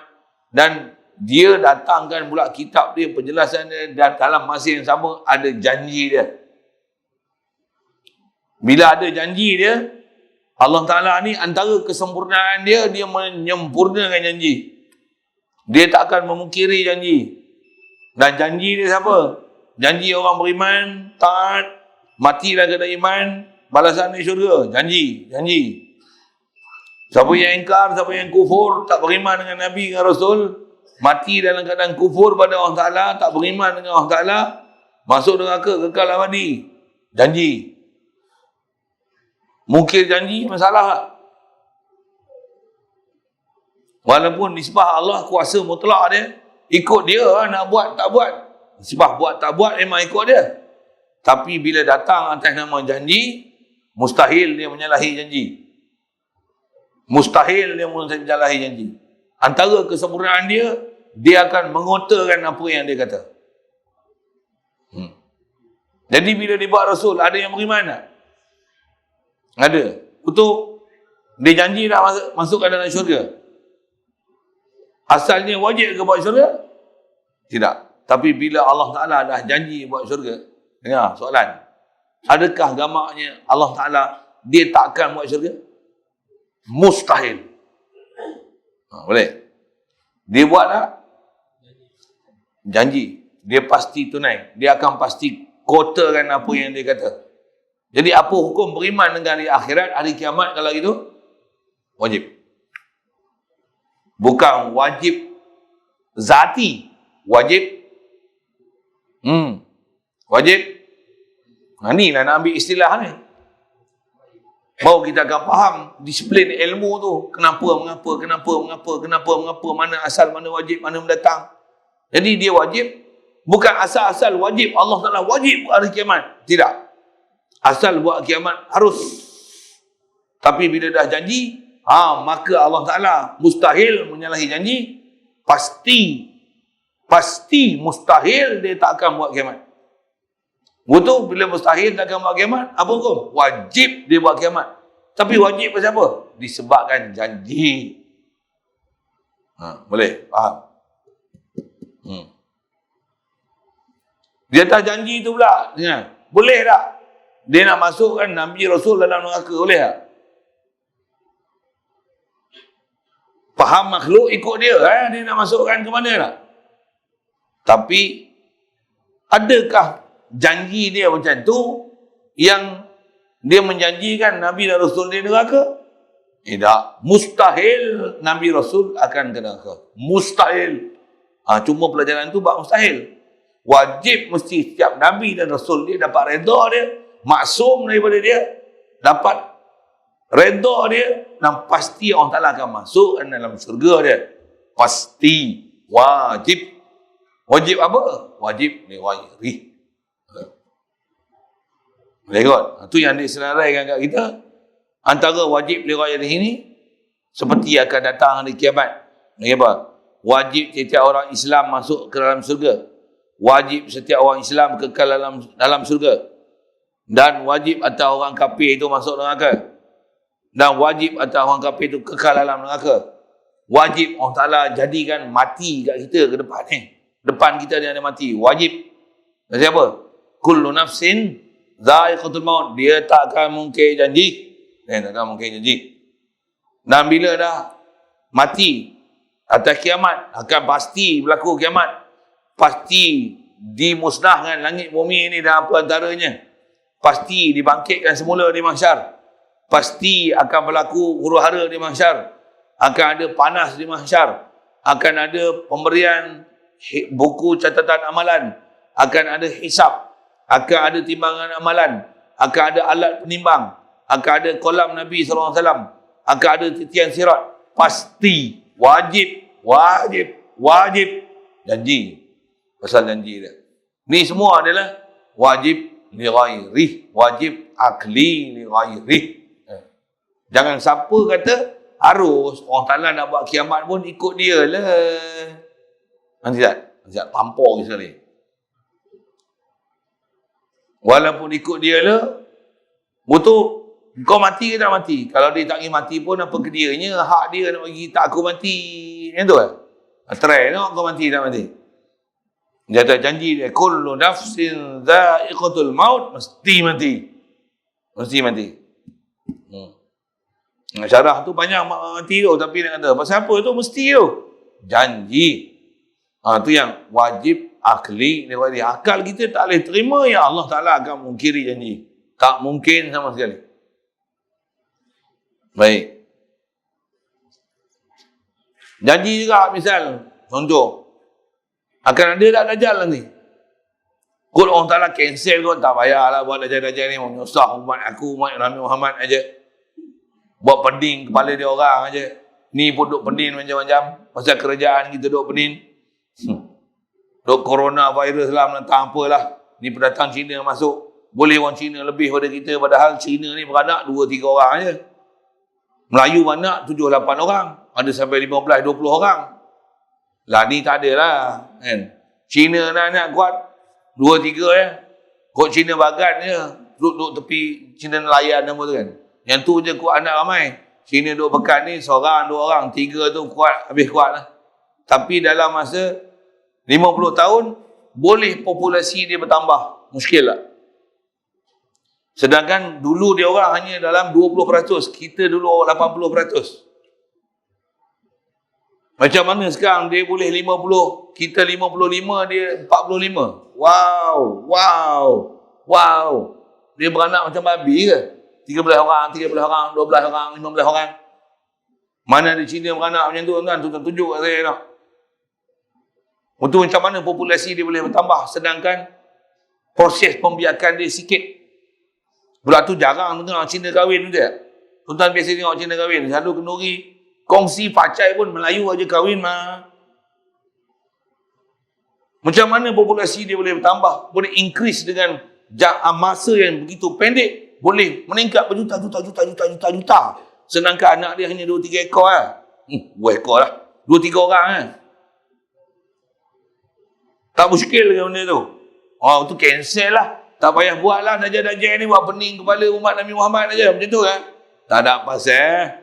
Speaker 1: Dan dia datangkan pula kitab dia, penjelasan dia, dan dalam masa yang sama ada janji dia. Bila ada janji dia, Allah Ta'ala ni antara kesempurnaan dia, dia menyempurnakan janji. Dia tak akan memungkiri janji. Dan janji dia siapa? Janji orang beriman, taat, mati dalam keadaan iman, balasan di syurga. Janji. Siapa yang ingkar, siapa yang kufur, tak beriman dengan Nabi, dengan Rasul, mati dalam keadaan kufur pada Allah Ta'ala, tak beriman dengan Allah Ta'ala, masuk neraka, kekal abadi. Janji. Mungkir janji, masalah tak? Walaupun nisbah Allah kuasa mutlak dia, ikut dia nak buat, tak buat. Nisbah buat, tak buat, memang ikut dia. Tapi bila datang atas nama janji, mustahil dia menyalahi janji. Mustahil dia menyalahi janji. Antara kesempurnaan dia, dia akan mengotakan apa yang dia kata. Jadi bila dia buat Rasul, ada yang beriman tak? Ada. Betul. Dia janji nak masuk ke dalam syurga. Asalnya wajib ke buat syurga? Tidak. Tapi bila Allah Ta'ala dah janji buat syurga, dengar soalan. Adakah gamaknya Allah Ta'ala dia tak akan buat syurga? Mustahil. Boleh? Dia buat tak? Janji. Dia pasti tunai. Dia akan pasti kotakan apa yang dia kata. Jadi apa hukum beriman dengan hari akhirat, hari kiamat kalau gitu? Wajib. Bukan wajib zati. Wajib. Wajib. Ni lah nak ambil istilah ni. Baru kita akan faham disiplin ilmu tu. Kenapa, mengapa, mana asal, mana wajib, mana mendatang. Jadi dia wajib. Bukan asal-asal wajib. Allah Ta'ala wajib hari kiamat. Tidak. Asal buat kiamat harus. Tapi bila dah janji, maka Allah Ta'ala mustahil menyalahi janji. Pasti mustahil dia tak akan buat kiamat. Betul, bila mustahil tak akan buat kiamat, apa hukum? Wajib dia buat kiamat. Tapi wajib pasal apa? Disebabkan janji. Boleh? Faham? Dia tak janji tu pula. Boleh tak? Dia nak masukkan Nabi Rasul dalam neraka, boleh tak? Faham makhluk ikut dia, dia nak masukkan ke mana tak? Tapi, adakah janji dia macam tu, yang dia menjanjikan Nabi dan Rasul di neraka? Tidak. Mustahil Nabi Rasul akan ke neraka. Mustahil. Cuma pelajaran tu bab mustahil. Wajib mesti setiap Nabi dan Rasul dia dapat redha dia, maksum daripada dia, dapat redha dia, dan pasti Allah Ta'ala akan masuk dalam syurga dia. Pasti. Wajib. Wajib apa? Wajib liwairi. Boleh kot? Itu yang disenaraikan kat kita. Antara wajib liwairi ini, seperti akan datang hari kiamat. Apa? Wajib setiap orang Islam masuk ke dalam syurga. Wajib setiap orang Islam kekal dalam syurga. Dan wajib atas orang kafir itu masuk neraka. Dan wajib atas orang kafir itu kekal dalam neraka. Wajib Allah Ta'ala jadikan mati kat kita ke depan ni. Depan kita ni ada mati. Wajib. Siapa? Kullu nafsin dha'iqatul maut. Dia takkan mungkin janji. Takkan mungkin janji. Dan bila dah mati atas kiamat, akan pasti berlaku kiamat. Pasti dimusnahkan langit bumi ini dan apa antaranya. Pasti dibangkitkan semula di mahsyar. Pasti akan berlaku huru-hara di mahsyar. Akan ada panas di mahsyar. Akan ada pemberian buku catatan amalan. Akan ada hisab. Akan ada timbangan amalan. Akan ada alat penimbang. Akan ada kolam Nabi SAW. Akan ada titian sirat. Pasti. Wajib. Janji. Pasal janji dia. Ni semua adalah wajib li ghairi. Wajib akli li ghairi. Jangan siapa kata harus Allah Ta'ala nak buat kiamat pun ikut dia lah. Nanti tak tampar sekali. Walaupun ikut dia lah, betul, kau mati ke tak mati? Kalau dia tak ingin mati pun apa ke dianya, hak dia nak bagi tak aku mati. Yang tu lah. Try tengok kau mati tak mati. Dia ada janji dia, kullu nafsin dha'iqatul maut, mesti mati. Mesti mati. Syarah tu banyak mati tu, tapi nak kata, pasal apa tu mesti tu? Janji. Tu yang wajib akli. Akal kita tak boleh terima, ya Allah Ta'ala akan mungkiri janji. Tak mungkin sama sekali. Baik. Janji juga misal, contoh, akan ada tak Dajjal nanti? Kul Allah Ta'ala cancel kot, tak payahlah buat Dajjal ni, menyusah umat aku, umat Nabi Muhammad aja. Buat pening kepala dia orang aja. Ni pun duk pening macam-macam. Pasal kerajaan kita duk pening. Duk coronavirus lah, menentang apalah. Ni pendatang Cina masuk. Boleh orang Cina lebih pada kita, padahal Cina ni beranak 2-3 orang aja. Melayu beranak 7-8 orang. Ada sampai 15-20 orang. Lah ni tak ada lah. Kan? Cina nak kuat 2-3 ya. Kot Cina bagan je. Duduk tepi Cina nelayan nama tu kan. Yang tu je kuat anak ramai. Cina duk pekan ni seorang, 2 orang, 3 tu kuat, habis kuat lah. Tapi dalam masa 50 tahun, boleh populasi dia bertambah. Muskil lah. Sedangkan dulu dia orang hanya dalam 20%. Kita dulu 80%. Macam mana sekarang dia boleh 50, kita 55, dia 45. Wow. Dia beranak macam babi ke? 13 orang, 12 orang, 15 orang. Mana ada Cina beranak macam tu tuan-tuan? Tu tunjuk kat saya nak. Untuk macam mana populasi dia boleh bertambah sedangkan proses pembiakan dia sikit. Budak tu jarang tengok Cina kahwin tu dia. Tuan-tuan biasa tengok Cina kahwin, selalu kenduri. Kongsi pacai pun Melayu aja kahwin mah. Macam mana populasi dia boleh bertambah? Boleh increase dengan masa yang begitu pendek. Boleh meningkat berjuta. Sedangkan anak dia hanya 2-3 ekor lah. 2 ekor lah. 2-3 orang lah. Tak muskil dengan benda tu. Tu cancel lah. Tak payah buat lah. Dajjal ni buat pening kepala umat Nabi Muhammad aja. Macam tu kan. Tak ada pasal.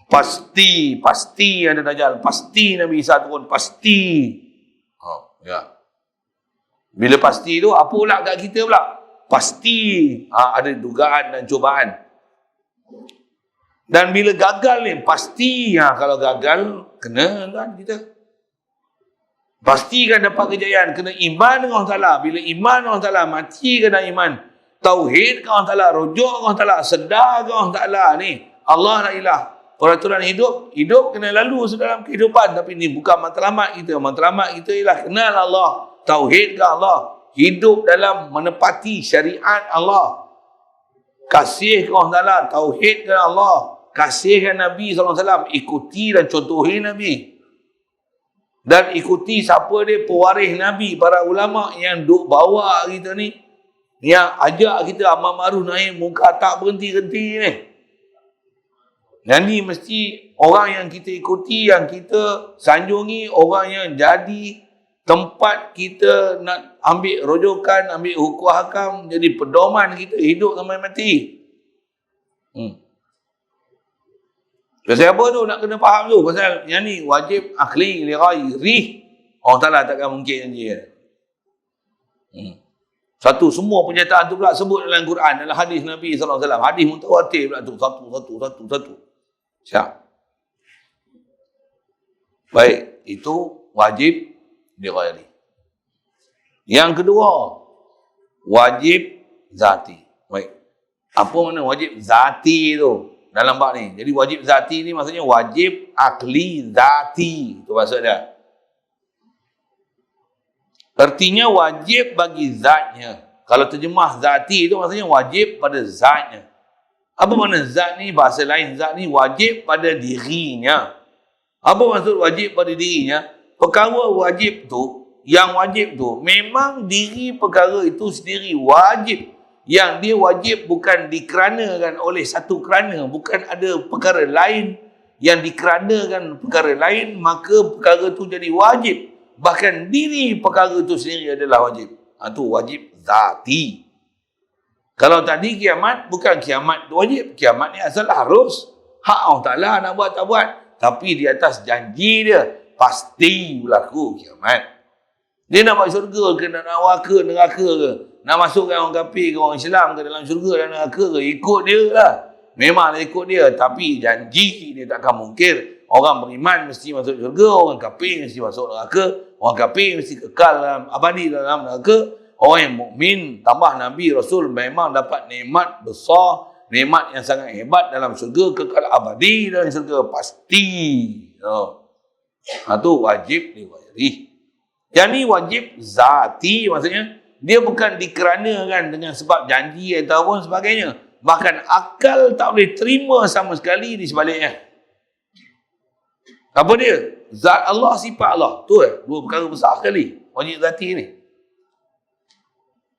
Speaker 1: Pasti ada Dajjal. Pasti Nabi Isa turun. Pasti. Ya. Bila pasti tu, apa pula kat kita pula? Pasti ada dugaan dan cubaan. Dan bila gagal ni, pasti kalau gagal, kena kan kita. Pastikan dapat kejayaan. Kena iman dengan Allah Ta'ala. Bila iman dengan Allah Ta'ala, mati kena iman. Tauhid dengan Allah Ta'ala, rujuk dengan Allah Ta'ala, sedar dengan Allah Ta'ala ni. Allah la ilah. Peraturan hidup kena lalu dalam kehidupan. Tapi ni bukan matlamat kita. Matlamat kita ialah kenal Allah. Tauhid ke Allah. Hidup dalam menepati syariat Allah. Kasih ke Allah Ta'ala. Tauhid ke Allah. Kasihkan Nabi SAW. Ikuti dan contohi Nabi. Dan ikuti siapa dia pewaris Nabi. Para ulama yang duk bawa kita ni. Yang ajak kita amal ma'ruf nahi munkar tak berhenti-henti ni. Dan ni mesti orang yang kita ikuti, yang kita sanjungi, orang yang jadi tempat kita nak ambil rujukan, ambil hukum hakam, jadi pedoman kita hidup sampai mati. Pasal apa tu nak kena faham tu? Pasal yang ni wajib akhli li ghairi. Allah Ta'ala takkan mungkin janji. Satu, semua pernyataan tu pula sebut dalam Quran, dalam hadis Nabi SAW. Hadis mutawatir pula tu. Satu. Siap. Baik, itu wajib li ghairi. Yang kedua, wajib zati. Baik. Apa makna wajib zati tu dalam bab ni? Jadi wajib zati ni maksudnya wajib akli zati. Itu maksud dia. Artinya wajib bagi zatnya. Kalau terjemah zati itu maksudnya wajib pada zatnya. Apa makna zat ni? Bahasa lain zat ni wajib pada dirinya. Apa maksud wajib pada dirinya? Perkara wajib tu, yang wajib tu memang diri perkara itu sendiri wajib. Yang dia wajib bukan dikeranakan oleh satu kerana, bukan ada perkara lain yang dikeranakan perkara lain, maka perkara tu jadi wajib. Bahkan diri perkara itu sendiri adalah wajib. Itu wajib zati. Kalau tadi kiamat, bukan kiamat wajib. Kiamat ni asal harus. Hak Allah Ta'ala nak buat tak buat. Tapi di atas janji dia, pasti berlaku kiamat. Dia nak buat syurga ke, nak neraka ke, nak masukkan orang kafir ke orang Islam ke dalam syurga dan neraka ke, ikut dia lah. Memanglah ikut dia, tapi janji dia takkan mungkir. Orang beriman mesti masuk syurga, orang kafir mesti masuk neraka, orang kafir mesti kekal dalam abadi dalam neraka. Orang yang mukmin tambah Nabi Rasul memang dapat nikmat besar, nikmat yang sangat hebat dalam syurga, kekal abadi dalam syurga pasti. Itu wajib diwajib. Yang ni wajib zati, maksudnya dia bukan dikeranakan dengan sebab janji ataupun sebagainya. Bahkan akal tak boleh terima sama sekali di sebaliknya. Apa dia? Zat Allah, sifat Allah. Tu dua perkara besar sekali. Wajib zati ni.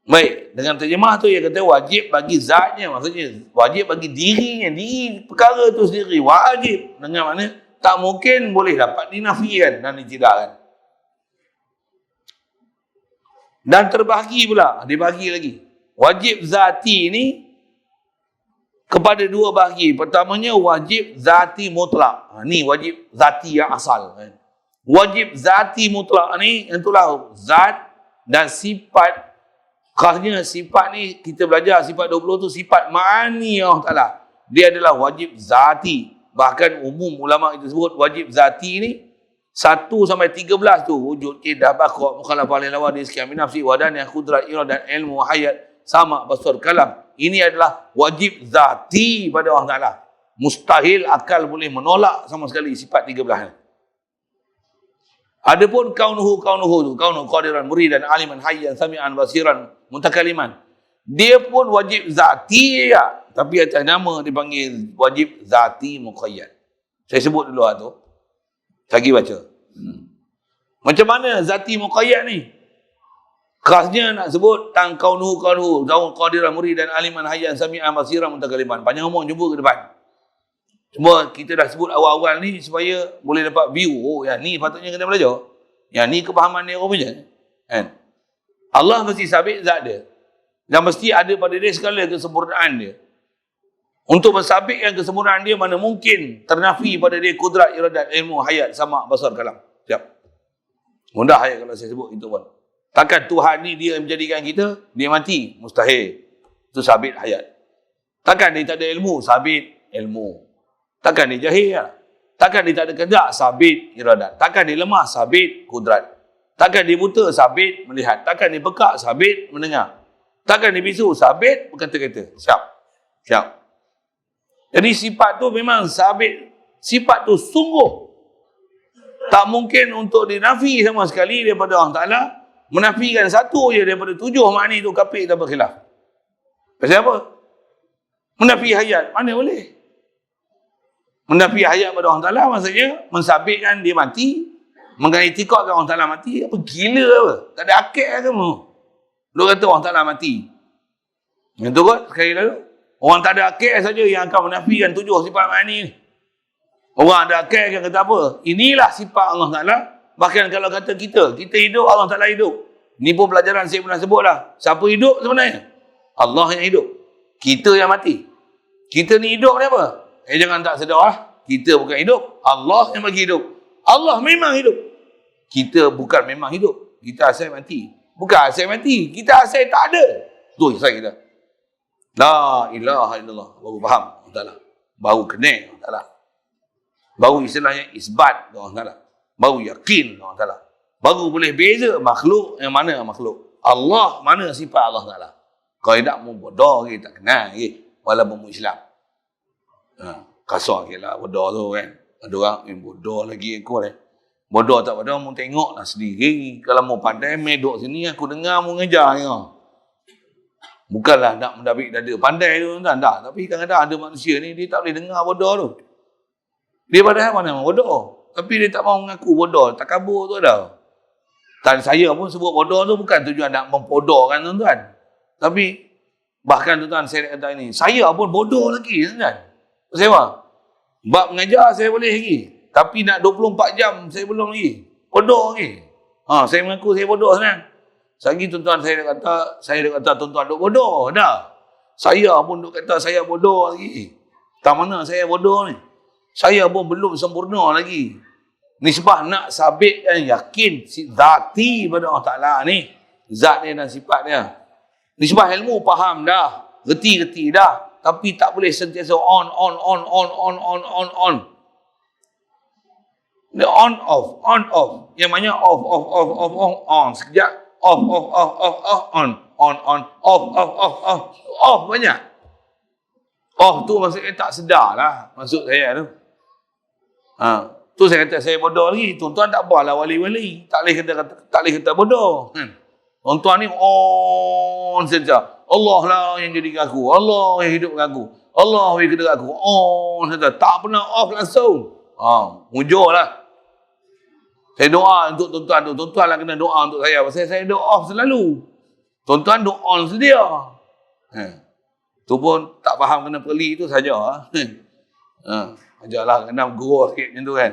Speaker 1: Baik, dengan terjemah tu dia kata wajib bagi zatnya. Maksudnya wajib bagi dirinya. Diri perkara tu sendiri wajib. Dengan makna tak mungkin boleh dapat dinafikan dan ditidakkan. Dan terbahagi pula, dibagi lagi. Wajib zati ni kepada dua bahagi. Pertamanya wajib zati mutlak. Ni wajib zati yang asal. Wajib zati mutlak ni, itulah zat dan sifat. Khasnya sifat ni, kita belajar sifat 20 tu sifat ma'ani Allah Ta'ala. Dia adalah wajib zati. Bahkan umum ulama itu sebut wajib zati ni 1 sampai 13 tu wujud kidah baqa mukhalafah lil lawa sekian min nafsi wadan yang kudrat iradat ilmu hayat sama basar kalam. Ini adalah wajib zati pada Allah Ta'ala. Mustahil akal boleh menolak sama sekali sifat 13 ni. Adapun kaunuhu tu, kaunu qadiran muridan aliman hayyan sami'an basiran mutakaliman. Dia pun wajib zati ya, tapi atas nama dipanggil wajib zati muqayyad. Saya sebut dulu tu. Lagi baca. Macam mana zati muqayyad ni? Khasnya nak sebut tang kaunuhu zaun qadiran muridan aliman hayyan sami'an basiran mutakaliman. Panjang umur jumpa ke depan. Cuma kita dah sebut awal-awal ni supaya boleh dapat view. Oh, yang ni patutnya kena belajar. Yang ni kepahaman dia orang punya. Kan? Allah mesti sabit zat dia. Dan mesti ada pada dia segala kesempurnaan dia. Untuk mensabitkan kesempurnaan dia, mana mungkin ternafi pada dia kudrat, iradat, ilmu, hayat, sama, basar, kalam. Siap. Mudah ayat kalau saya sebut itu pun. Takkan Tuhan ni dia menjadikan kita, dia mati. Mustahil. Itu sabit hayat. Takkan dia tak ada ilmu? Sabit ilmu. Takkan dia jahil lah. Takkan dia tak ada kehendak? Sabit iradat. Takkan dia lemah? Sabit kudrat. Takkan dia buta? Sabit melihat. Takkan dia pekak? Sabit mendengar. Takkan dia bisu? Sabit berkata-kata. Siap. Jadi sifat tu memang sabit. Sifat tu sungguh tak mungkin untuk dinafi sama sekali daripada Allah Ta'ala. Menafikan satu je daripada 7 makni tu kafir tak berkhilaf. Pasal apa? Menafi hayat. Mana boleh? Menafi hayat pada Allah Ta'ala maksudnya mensabitkan dia mati. Mengenai itikadkan Allah Ta'ala mati. Apa gila apa? Tak ada akal ke kamu? Lu kata Allah Ta'ala mati. Yang tu kot sekali lalu. Orang tak ada akal saja yang akan menafikan 7 sifat makni ni. Orang ada akal akan kata apa? Inilah sifat Allah Ta'ala. Bahkan kalau kata kita hidup, Allah Ta'ala hidup. Ni pun pelajaran saya pernah sebut lah. Siapa hidup sebenarnya? Allah yang hidup. Kita yang mati. Kita ni hidup ni apa? Jangan tak sedar lah. Kita bukan hidup. Allah yang bagi hidup. Allah memang hidup. Kita bukan memang hidup. Kita asal mati. Bukan asal mati. Kita asal tak ada. Tu asal kita. La ilaha illallah. Baru faham. Baru kena. Baru istilahnya isbat. Baru yakin. Baru boleh beza makhluk yang mana makhluk. Allah mana sifat Allah Ta'ala. Kalau tak mau bodoh lagi, tak kenal lagi. Walaupun Islam. Kasar ke lah bodoh tu kan. Ada orang yang bodoh lagi aku ni. Bodoh tak bodoh, mu tengok lah sendiri. Kalau mu pandai, mu duduk sini, aku dengar mu ngejar. Ya. Bukanlah nak mendapik dada pandai tu. Tak. Tapi kadang-kadang ada manusia ni, dia tak boleh dengar bodoh tu. Dia padahal mana bodoh. Tapi dia tak mahu mengaku bodoh. Tak kabur tu dah. Dan saya pun sebut bodoh tu bukan tujuan nak membodohkan tuan-tuan. Tapi bahkan tuan-tuan saya kata ini, saya pun bodoh lagi tuan-tuan. Pasal apa? Bab mengajar saya boleh lagi. Tapi nak 24 jam saya belum lagi. Bodoh lagi. Saya mengaku saya bodoh senang. Lagi tuan-tuan saya dah kata tuan-tuan duk bodoh dah. Saya pun duk kata saya bodoh lagi. Tak mana saya bodoh ni. Saya pun belum sempurna lagi. Nisbah nak sabitkan yakin zati pada Allah Ta'ala ni. Zat dia dan sifat dia. Nisbah ilmu faham dah. Reti dah. Tapi tak boleh sentiasa on. Dia on off. Yang mana off, on. Sekejap. Off, on. Off banyak. Off tu maksudnya tak sedar lah. Maksud saya tu. Tu saya kata saya bodoh lagi. Tuan-tuan tak apalah wali-wali. Tak boleh kata bodoh. Tuan-tuan ni on saja. Allah lah yang jadikan aku. Allah yang hidupkan aku. Allah yang kedua aku. On saja. Tak pernah off langsung. Mujur lah. Saya doa untuk tuan-tuan tu. Tuan-tuan lah kena doa untuk saya. Pasal saya doa off selalu. Tuan-tuan doa on sedia. Tu pun tak faham kena perli tu saja. Ajarlah kena gurau sikit macam tu kan.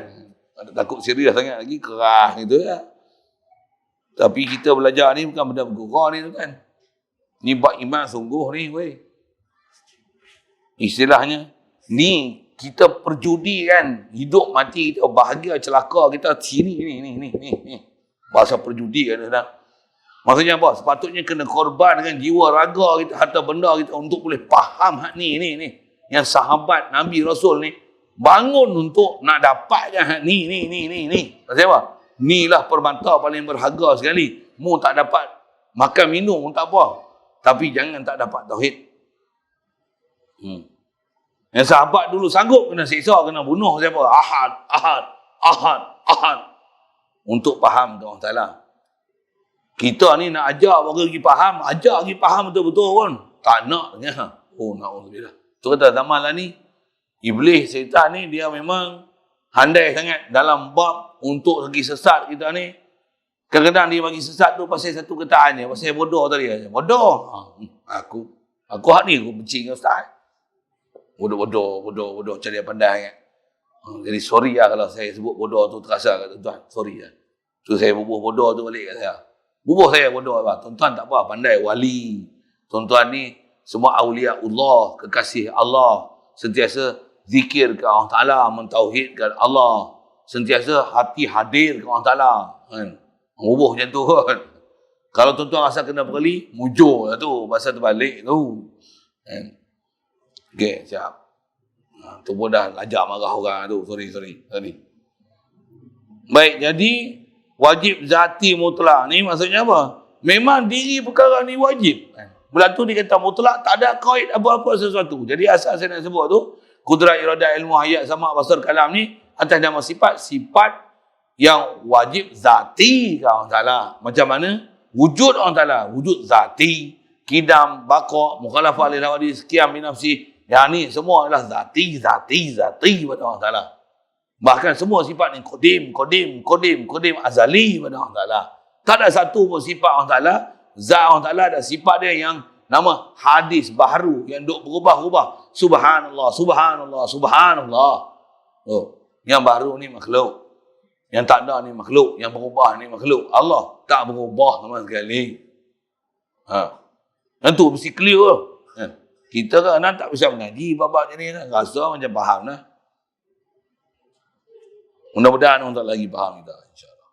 Speaker 1: Takut serius sangat lagi, keras gitu ya. Tapi kita belajar ni bukan benda bergurau ni tu kan. Ni bab iman sungguh ni weh. Istilahnya, ni kita perjudi kan. Hidup mati kita, bahagia celaka kita sini ni. Bahasa perjudi kan dah. Maksudnya apa? Sepatutnya kena korban dengan jiwa raga kita, harta benda kita untuk boleh faham hak ni. Yang sahabat Nabi Rasul ni bangun untuk nak dapatkan ni. Pasal apa? Inilah permata paling berharga sekali. Mu tak dapat makan minum tak apa. Tapi jangan tak dapat tauhid. Yang sahabat dulu sanggup kena siksa, kena bunuh siapa? Ahad. Untuk faham Allah Ta'ala. Kita ni nak ajar baru pergi faham betul-betul pun. Tak nak. Na'udzubillah. Tu kata zaman lah ni, Iblis, syaitan ni dia memang handai sangat dalam bab untuk pergi sesat kita ni. Kadang-kadang dia bagi sesat tu pasal satu ketaan dia, pasal bodoh tadi. Bodoh. Aku hak ni aku benci dengan ustaz. Bodoh cari pandai kan. Jadi sorry lah kalau saya sebut bodoh tu terasa kat tuan-tuan. Sorry lah. Tu saya bubuh bodoh tu balik kat saya. Bubuh saya bodoh apa? Tuan-tuan tak apa, pandai wali. Tuan-tuan ni semua awliya Allah, kekasih Allah. Sentiasa zikir ke Allah Ta'ala, mentauhidkan Allah. Sentiasa hati hadir ke Allah Ta'ala. Kan? Bubuh macam tu kan. Kalau tuan-tuan rasa kena perli, mujur lah tu. Bahasa terbalik tu. Kan? Okay, siap. Tu pun dah lajak marah orang tu. Sorry. Baik, jadi wajib zati mutlak ni maksudnya apa? Memang diri perkara ni wajib. Bila tu dia kata mutlak, tak ada kaid apa-apa sesuatu. Jadi asal saya nak sebut tu, kudrat iradah ilmu hayat sama basar kalam ni atas nama sifat yang wajib zati ke Allah Ta'ala. Macam mana? Wujud Allah Ta'ala, wujud zati, kidam, baqa', mukhalafah lil hawadis, qiyam bi nafsi. Yang ni semua adalah zati pada Allah Ta'ala. Bahkan semua sifat ni qadim, azali pada Allah Ta'ala. Tak ada satu pun sifat Allah Ta'ala, zat Allah Ta'ala ada sifat dia yang nama hadis baharu yang duk berubah-ubah. Subhanallah. Yang baru ni makhluk. Yang tak ada ni makhluk. Yang berubah ni makhluk. Allah tak berubah sama sekali. Dan tu mesti clear. Kita kan tak bisa mengaji bab-bab ni. Rasa macam faham lah. Mudah-mudahan orang tak lagi faham kita, insya-Allah.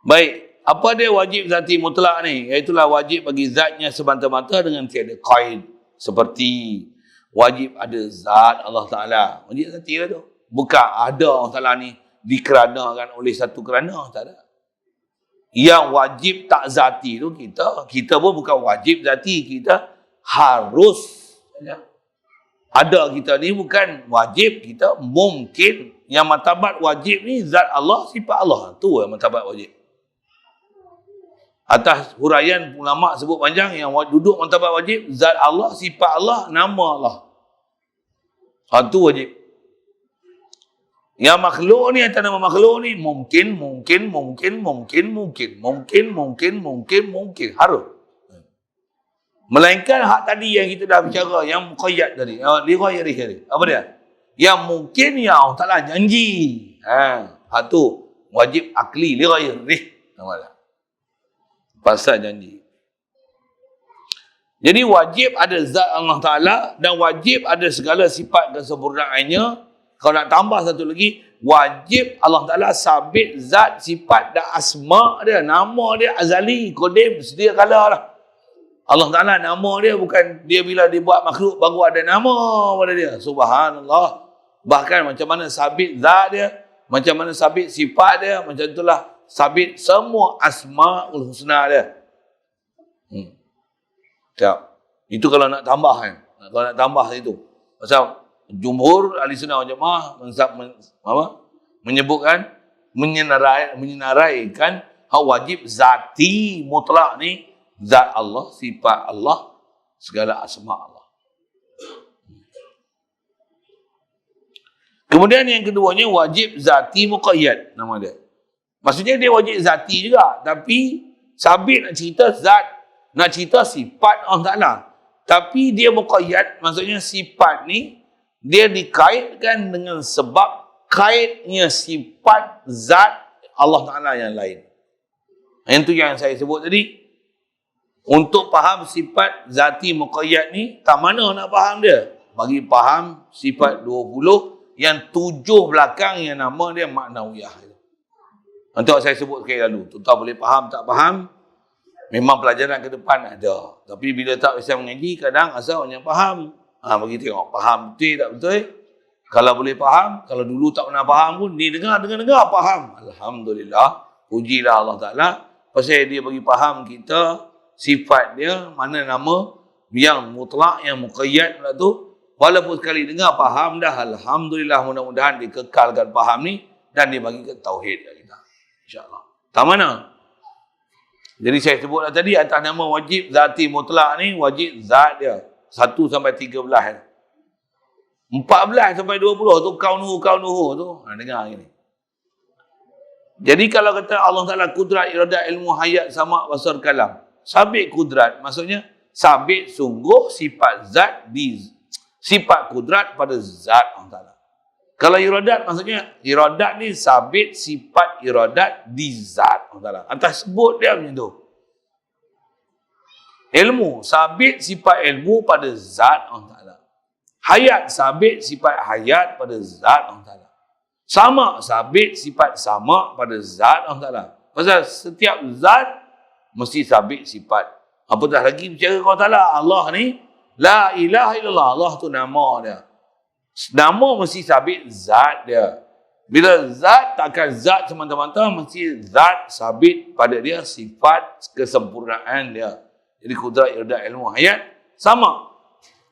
Speaker 1: Baik, apa dia wajib zati mutlak ni? Iaitulah wajib bagi zatnya semata-mata dengan tiada qaid. Seperti wajib ada zat Allah Ta'ala. Wajib zati lah tu. Bukan ada Allah Ta'ala ni dikeranakan oleh satu kerana, tak ada. Yang wajib tak zati tu kita pun bukan wajib zati, kita harus ya. Ada kita ni bukan wajib, kita mungkin. Yang martabat wajib ni zat Allah, sifat Allah, tu yang martabat wajib. Atas huraian ulama sebut panjang, yang duduk martabat wajib zat Allah, sifat Allah, nama Allah. Tu wajib. Yang makhluk ni, atas nama makhluk ni mungkin harus. Melainkan hak tadi yang kita dah bicara, yang muqayyad tadi, li ghairi tadi. Apa dia? Yang mungkin yang Allah Ta'ala janji. Hak tu wajib akli li ghairi. Namanya. Pasal janji. Jadi wajib ada zat Allah Ta'ala dan wajib ada segala sifat kesempurnaannya. Kalau nak tambah satu lagi, wajib Allah Ta'ala sabit zat, sifat dan asma' dia. Nama dia azali, qadim, sedia kala lah. Allah Ta'ala nama dia bukan dia bila dia buat makhluk baru ada nama pada dia. Subhanallah. Bahkan macam mana sabit zat dia, macam mana sabit sifat dia, macam itulah sabit semua asma'ul husna dia. Siap. Itu kalau nak tambah kan. Kalau nak tambah itu. Pasal jumhur ahli sunnah wal jamaah menyebutkan menyenaraikan hak wajib zati mutlak ni zat Allah, sifat Allah, segala asma Allah. Kemudian yang keduanya wajib zati muqayyad nama dia. Maksudnya dia wajib zati juga, tapi sabit nak cerita zat, nak cerita sifat Allah Ta'ala. Tapi dia muqayyad, maksudnya sifat ni dia dikaitkan dengan sebab kaitnya sifat zat Allah Ta'ala yang lain. Yang tu yang saya sebut tadi. Untuk faham sifat zati muqayyad ni, tak mana nak faham dia? Bagi faham sifat 20 yang 7 belakang yang nama dia maknawiyah. Nanti saya sebut sekali lalu. Tuan boleh faham tak faham? Memang pelajaran ke depan ada. Tapi bila tak bisa mengaji, kadang asal orang yang faham. Bagi tengok, faham betul tak betul? Kalau boleh faham, kalau dulu tak pernah faham pun, ni dengar, faham. Alhamdulillah, pujilah Allah Ta'ala. Pasal dia bagi faham kita, sifat dia, mana nama yang mutlak, yang muqayyad pula tu. Walaupun sekali dengar, faham dah. Alhamdulillah, mudah-mudahan dikekalkan faham ni, dan dia bagi ke tauhid kita. InsyaAllah. Tak mana? Jadi saya sebutlah tadi, atas nama wajib zati mutlak ni, wajib zat dia. 1 sampai 13. 14 sampai 20 tu kaunuhu tu. Dengar ini. Jadi kalau kata Allah Ta'ala kudrat, iradat, ilmu, hayat, sama, basar, kalam. Sabit kudrat, maksudnya sabit sungguh sifat zat sifat kudrat pada zat Allah Ta'ala. Kalau iradat, maksudnya iradat ni sabit sifat iradat di zat Allah Ta'ala. Atas sebut dia macam tu. Ilmu, sabit sifat ilmu pada zat Allah Ta'ala. Hayat, sabit sifat hayat pada zat Allah Ta'ala. Sama, sabit sifat sama pada zat Allah Ta'ala. Pasal setiap zat mesti sabit sifat. Apatah lagi bicara Allah Ta'ala. Allah ni, la ilaha illallah. Allah tu nama dia. Nama mesti sabit zat dia. Bila zat, takkan zat semata-mata, mesti zat sabit pada dia sifat kesempurnaan dia. Jadi kudrat, iradat, ilmu, hayat sama.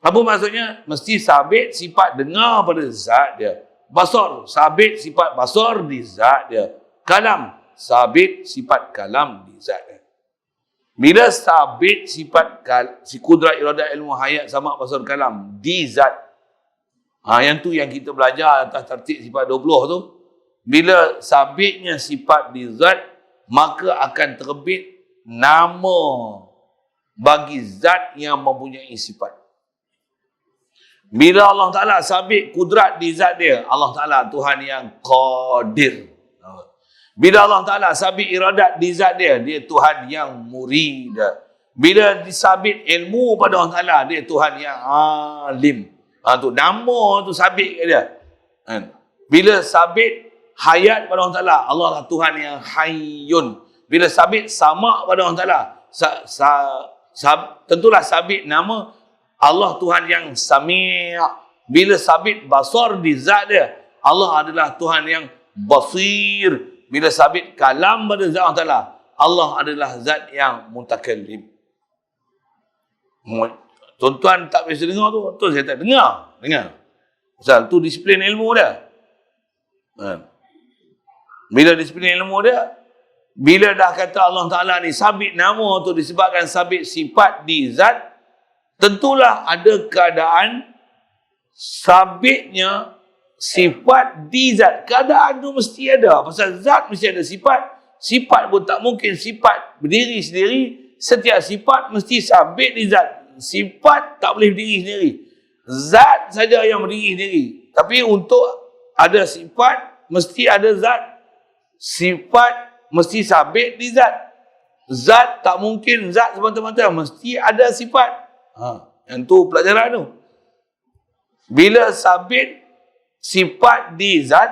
Speaker 1: Apa maksudnya? Mesti sabit sifat dengar pada zat dia. Basar, sabit sifat basar di zat dia. Kalam, sabit sifat kalam di zat dia. Bila sabit sifat kudrat, iradat, ilmu, hayat, sama, basar, kalam di zat. Yang tu yang kita belajar atas tertib sifat 20 tu. Bila sabitnya sifat di zat, maka akan terbit nama bagi zat yang mempunyai sifat. Bila Allah Ta'ala sabit kudrat di zat dia, Allah Ta'ala Tuhan yang qadir. Bila Allah Ta'ala sabit iradat di zat dia, dia Tuhan yang murid. Bila disabit ilmu pada Allah Ta'ala, dia Tuhan yang alim. Tu nama tu sabit ke dia. Bila sabit hayat pada Allah Ta'ala, Allah lah Tuhan yang hayyun. Bila sabit sama pada Allah Ta'ala, tentulah sabit nama Allah Tuhan yang sami'. Bila sabit basar di zat dia, Allah adalah Tuhan yang basir. Bila sabit kalam pada zat Allah Ta'ala, Allah adalah zat yang mutakallim. Tuan-tuan tak biasa dengar tu, betul saya tak dengar. Pasal tu disiplin ilmu dia. Bila disiplin ilmu dia, bila dah kata Allah Ta'ala ni sabit nama tu disebabkan sabit sifat di zat, tentulah ada keadaan sabitnya sifat di zat. Keadaan tu mesti ada. Pasal zat mesti ada sifat. Sifat pun tak mungkin sifat berdiri sendiri. Setiap sifat mesti sabit di zat. Sifat tak boleh berdiri sendiri. Zat saja yang berdiri sendiri. Tapi untuk ada sifat, mesti ada zat. Sifat mesti sabit di zat. Zat tak mungkin zat semata-mata. Mesti ada sifat. Yang tu pelajaran tu. Bila sabit sifat di zat,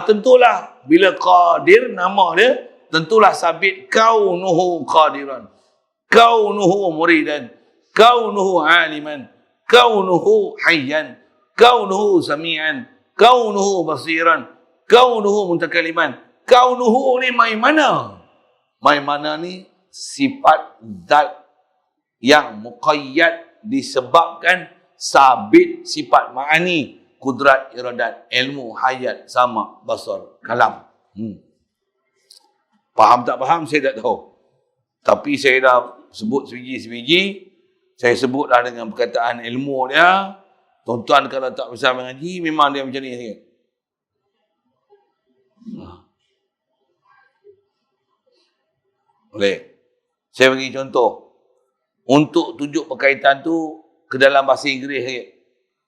Speaker 1: tentulah bila qadir nama dia, tentulah sabit kaunuhu qadiran, kaunuhu muridan, kaunuhu aliman, kaunuhu hayyan, kaunuhu sami'an, kaunuhu basiran, kaunuhu mutakaliman. Kaunuhu ni mai mana? Mai mana ni sifat zat yang muqayyad disebabkan sabit sifat ma'ani, kudrat, iradat, ilmu, hayat, sama, basar, kalam. Faham tak faham saya tak tahu. Tapi saya dah sebut sebiji-sebiji. Saya sebutlah dengan perkataan ilmu dia. Tuan-tuan kalau tak bisa mengaji, memang dia macam ni sikit. Boleh. Saya bagi contoh. Untuk tunjuk berkaitan tu ke dalam bahasa Inggeris sikit.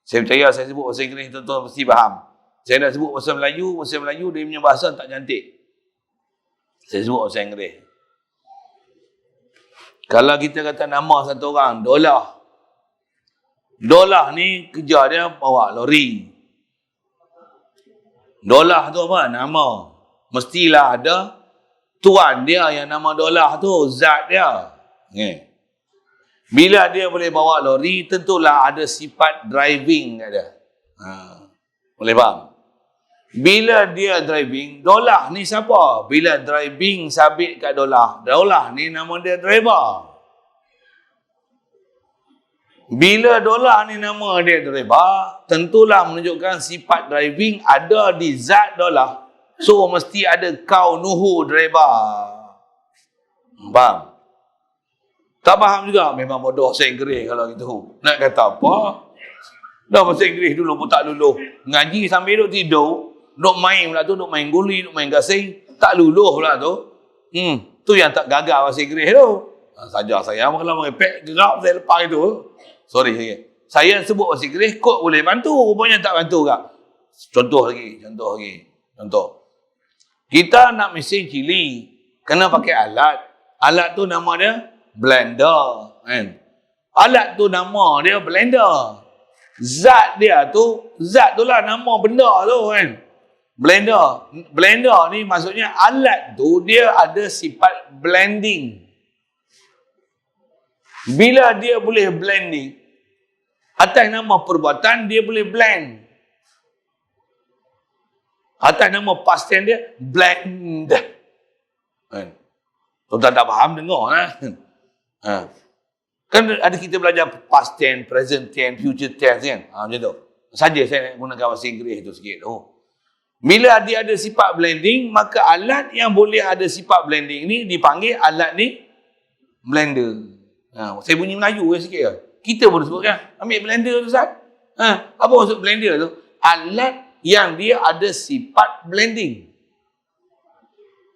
Speaker 1: Saya percaya saya sebut bahasa Inggeris, tuan-tuan mesti faham. Saya nak sebut bahasa Melayu dia punya bahasa tak cantik. Saya sebut bahasa Inggeris. Kalau kita kata nama satu orang, Dolah. Dolah ni kerja dia bawa lori. Dolah tu apa? Nama. Mestilah ada tuan dia yang nama Dolah tu, zat dia. Bila dia boleh bawa lori, tentulah ada sifat driving kat dia. Boleh faham? Bila dia driving, Dolah ni siapa? Bila driving sabit kat Dolah. Dolah ni nama dia driver. Bila Dolah ni nama dia driver, tentulah menunjukkan sifat driving ada di zat Dolah. So, mesti ada kaunuhu driver. Faham? Tak faham juga, memang bodoh bahasa Inggeris kalau gitu. Nak kata apa? Dah bahasa Inggeris dulu pun tak luluh. Ngaji sambil duduk tidur, duduk main pula tu, duduk main guli, duduk main gasing, tak luluh pula tu. Tu yang tak gagal bahasa Inggeris tu. Saja saya kalau merepek, gerak saya lepas itu. Sorry sikit. Saya sebut bahasa Inggeris, kod boleh bantu, rupanya tak bantu kak. Contoh lagi. Kita nak mesin cili, kena pakai alat. Alat tu nama dia blender, kan? Alat tu nama dia blender. Zat tu lah nama benda tu, kan? Blender ni maksudnya alat tu dia ada sifat blending. Bila dia boleh blending, atas nama perbuatan dia boleh blend. Atas nama past tense dia blend. Kan? Tuan-tuan tak faham dengar lah. Kan ada kita belajar past tense, present tense, future tense kan. Macam tu. Saja saya nak gunakan bahasa Inggeris tu sikit. Bila dia ada sifat blending, maka alat yang boleh ada sifat blending ni dipanggil alat ni blender. Saya bunyi Melayu sikit lah. Kita boleh sebut kan. Ambil blender tu Ustaz. Apa maksud blender tu? Alat yang dia ada sifat blending.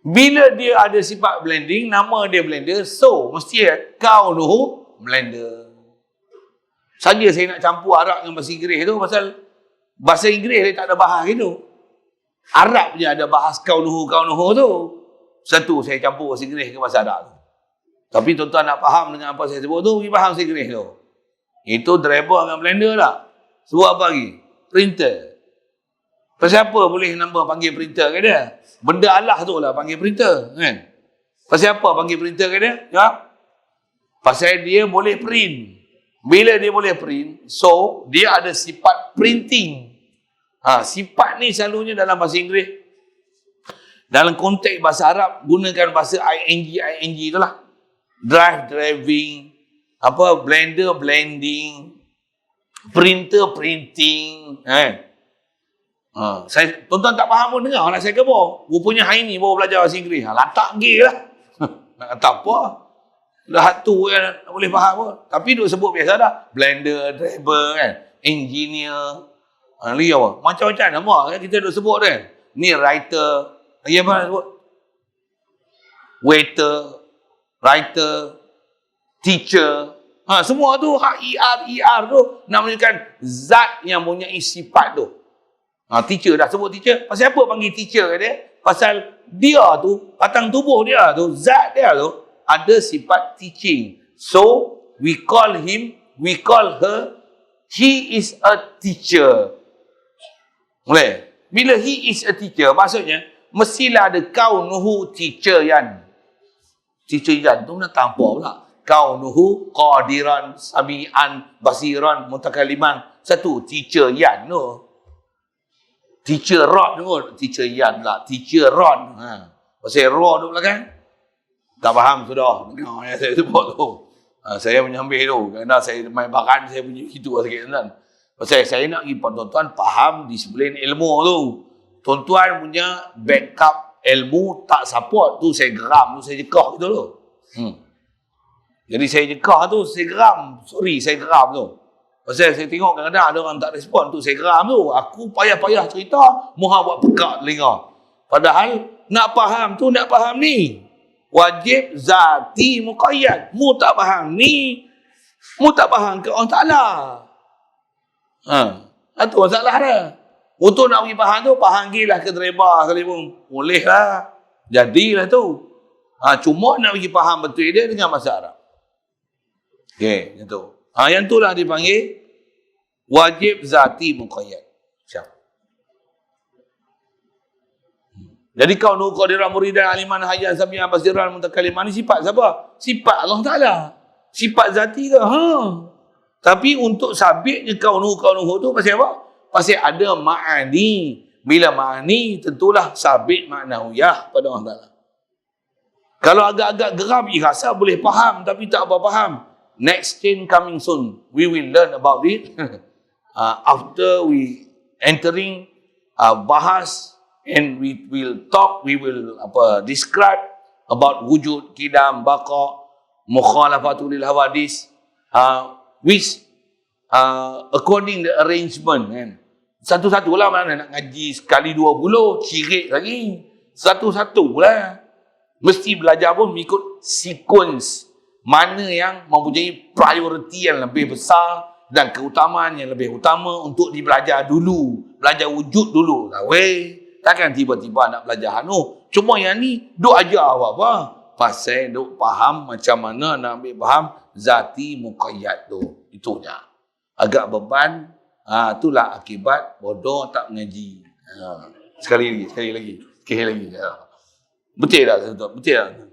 Speaker 1: Bila dia ada sifat blending, nama dia blender, so mesti kaunuhu blender. Saja saya nak campur Arab dengan bahasa Inggeris tu pasal bahasa Inggeris dia tak ada bahas gitu. Arab je ada bahas kaunuhu tu. Satu saya campur bahasa Inggeris ke bahasa Arab tu. Tapi tuan-tuan nak faham dengan apa saya sebut tu, pergi faham bahasa Inggeris tu. Itu driver dengan blender lah. Sebut apa lagi? Printer. Pasal apa boleh nama panggil printer ke dia? Benda Allah tu lah panggil printer, kan? Pasal apa panggil printer ke dia? Ya. Pasal dia boleh print. Bila dia boleh print, so dia ada sifat printing. Sifat ni selalunya dalam bahasa Inggeris. Dalam konteks bahasa Arab, gunakan bahasa ing itulah. Drive, driving, blender, blending, printer, printing, kan? Tuan-tuan tak faham pun dengar nak saya kebor. Rupanya hari ni baru belajar bahasa Inggeris. Latak gay lah. Nak kata apa? Dah tu yang boleh faham pun. Tapi duk sebut biasa dah. Blender, driver, kan? Engineer. Lagi apa? Macam-macam nama kan kita duk sebut kan. Ni writer. Lagi apa nak sebut? Waiter, writer, teacher. Semua tu ER tu nak menunjukkan zat yang mempunyai sifat tu. Teacher dah sebut teacher. Pasal apa panggil teacher ke dia? Pasal dia tu, batang tubuh dia tu, zat dia tu ada sifat teaching. So, we call her, he is a teacher. Boleh? Bila he is a teacher, maksudnya, mestilah ada kaunuhu teacher yan. Teacher yan tu nak tanpa pula. Kaunuhu qadiran, sami'an, basiran, mutakaliman. Satu, teacher yan tu. Teacher Rod tu, teacher Yan lah, teacher Rod. Pasal Rod tu belakang, tak faham sudah. Dengar yang saya sebut tu. Saya menyambil tu, kerana saya main bakan, saya punya itu sikit kan. Pasal saya nak bagi tuan-tuan faham disiplin ilmu tu. Tuan-tuan punya backup ilmu tak support tu, saya geram tu, saya jekah gitu tu. Jadi saya jekah tu, saya geram. Sorry, saya geram tu. Pasal saya tengok kadang-kadang ada orang tak respon tu, saya geram tu. Aku payah-payah cerita, muha buat pekak telinga. Padahal nak faham tu, nak faham ni. Wajib zati muqayyad. Mu tak faham ni, mu tak faham ke Allah Ta'ala. Itu masalah dia. Untuk nak pergi faham tu, pahanggilah ke driver sekali pun. Boleh lah. Jadilah tu. Cuma nak pergi faham betul dia dengan bahasa Arab. Okey, itu. Yang tu lah dipanggil wajib zati muqayyad. Jadi kau nu qadiran muridan aliman hayyan sami'an basiran mutakaliman ni sifat siapa? Sifat Allah Taala. Sifat zati ke? Tapi untuk sabitnya kau nu tu pasal apa? Pasal ada ma'ani. Bila ma'ani tentulah sabit ma'nawiyah pada Allah Taala. Kalau agak-agak geram, rasa boleh faham tapi tak apa faham. Next chain coming soon. We will learn about it after we entering bahas and we will talk, we will describe about wujud, kidam, baqa, mukhalafatul hawadis, which according the arrangement kan. Satu-satu lah mana nak ngaji sekali 20 cirit lagi. Satu-satu lah. Mesti belajar pun mengikut sequence. Mana yang mempunyai prioriti yang lebih besar dan keutamaan yang lebih utama untuk dibelajar dulu. Belajar wujud dulu. Takkan tiba-tiba nak belajar Cuma yang ni, duk ajar apa-apa. Pasal duk faham macam mana nak ambil faham zati muqayyad tu. Itunya. Agak beban, itulah akibat bodoh tak mengaji. Sekali lagi. Betul tak? Betul tak?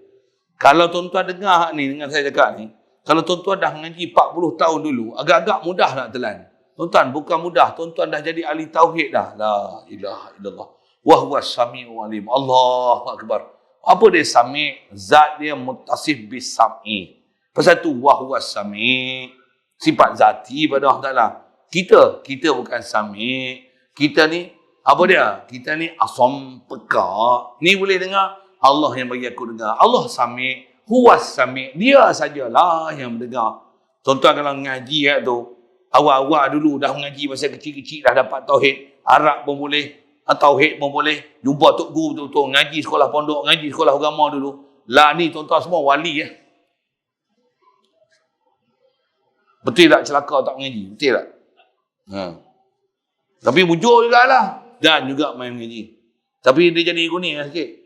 Speaker 1: Kalau tuan-tuan dengar ni dengan saya cakap ni, kalau tuan-tuan dah mengaji 40 tahun dulu, agak-agak mudah nak telan. Tuan-tuan, bukan mudah. Tuan-tuan dah jadi ahli tauhid dah. La ilaha illallah. Wa huwas sami'ul alim. Allahu akbar. Apa dia sami'? Zat dia muttasif bis sam'i. Pasal tu wa huwas sami'. Sifat zati pada Allah Taala. Kita bukan sami'. Kita ni apa dia? Kita ni asam peka. Ni boleh dengar? Allah yang bagi aku dengar. Allah sami', huwas sami'. Dia sajalah yang mendengar. Tuan-tuan kalau ngaji tu, awal-awal dulu dah mengaji masa kecil-kecil dah dapat tauhid. Arab pun boleh, tauhid pun boleh. Jumpa tok guru betul-betul ngaji sekolah pondok, ngaji sekolah agama dulu. Lah ni tuan-tuan semua wali Betul tak celaka tak mengaji? Betul tak? Tapi bujur jugalah. Dan juga main mengaji. Tapi dia jadi kuning sikit.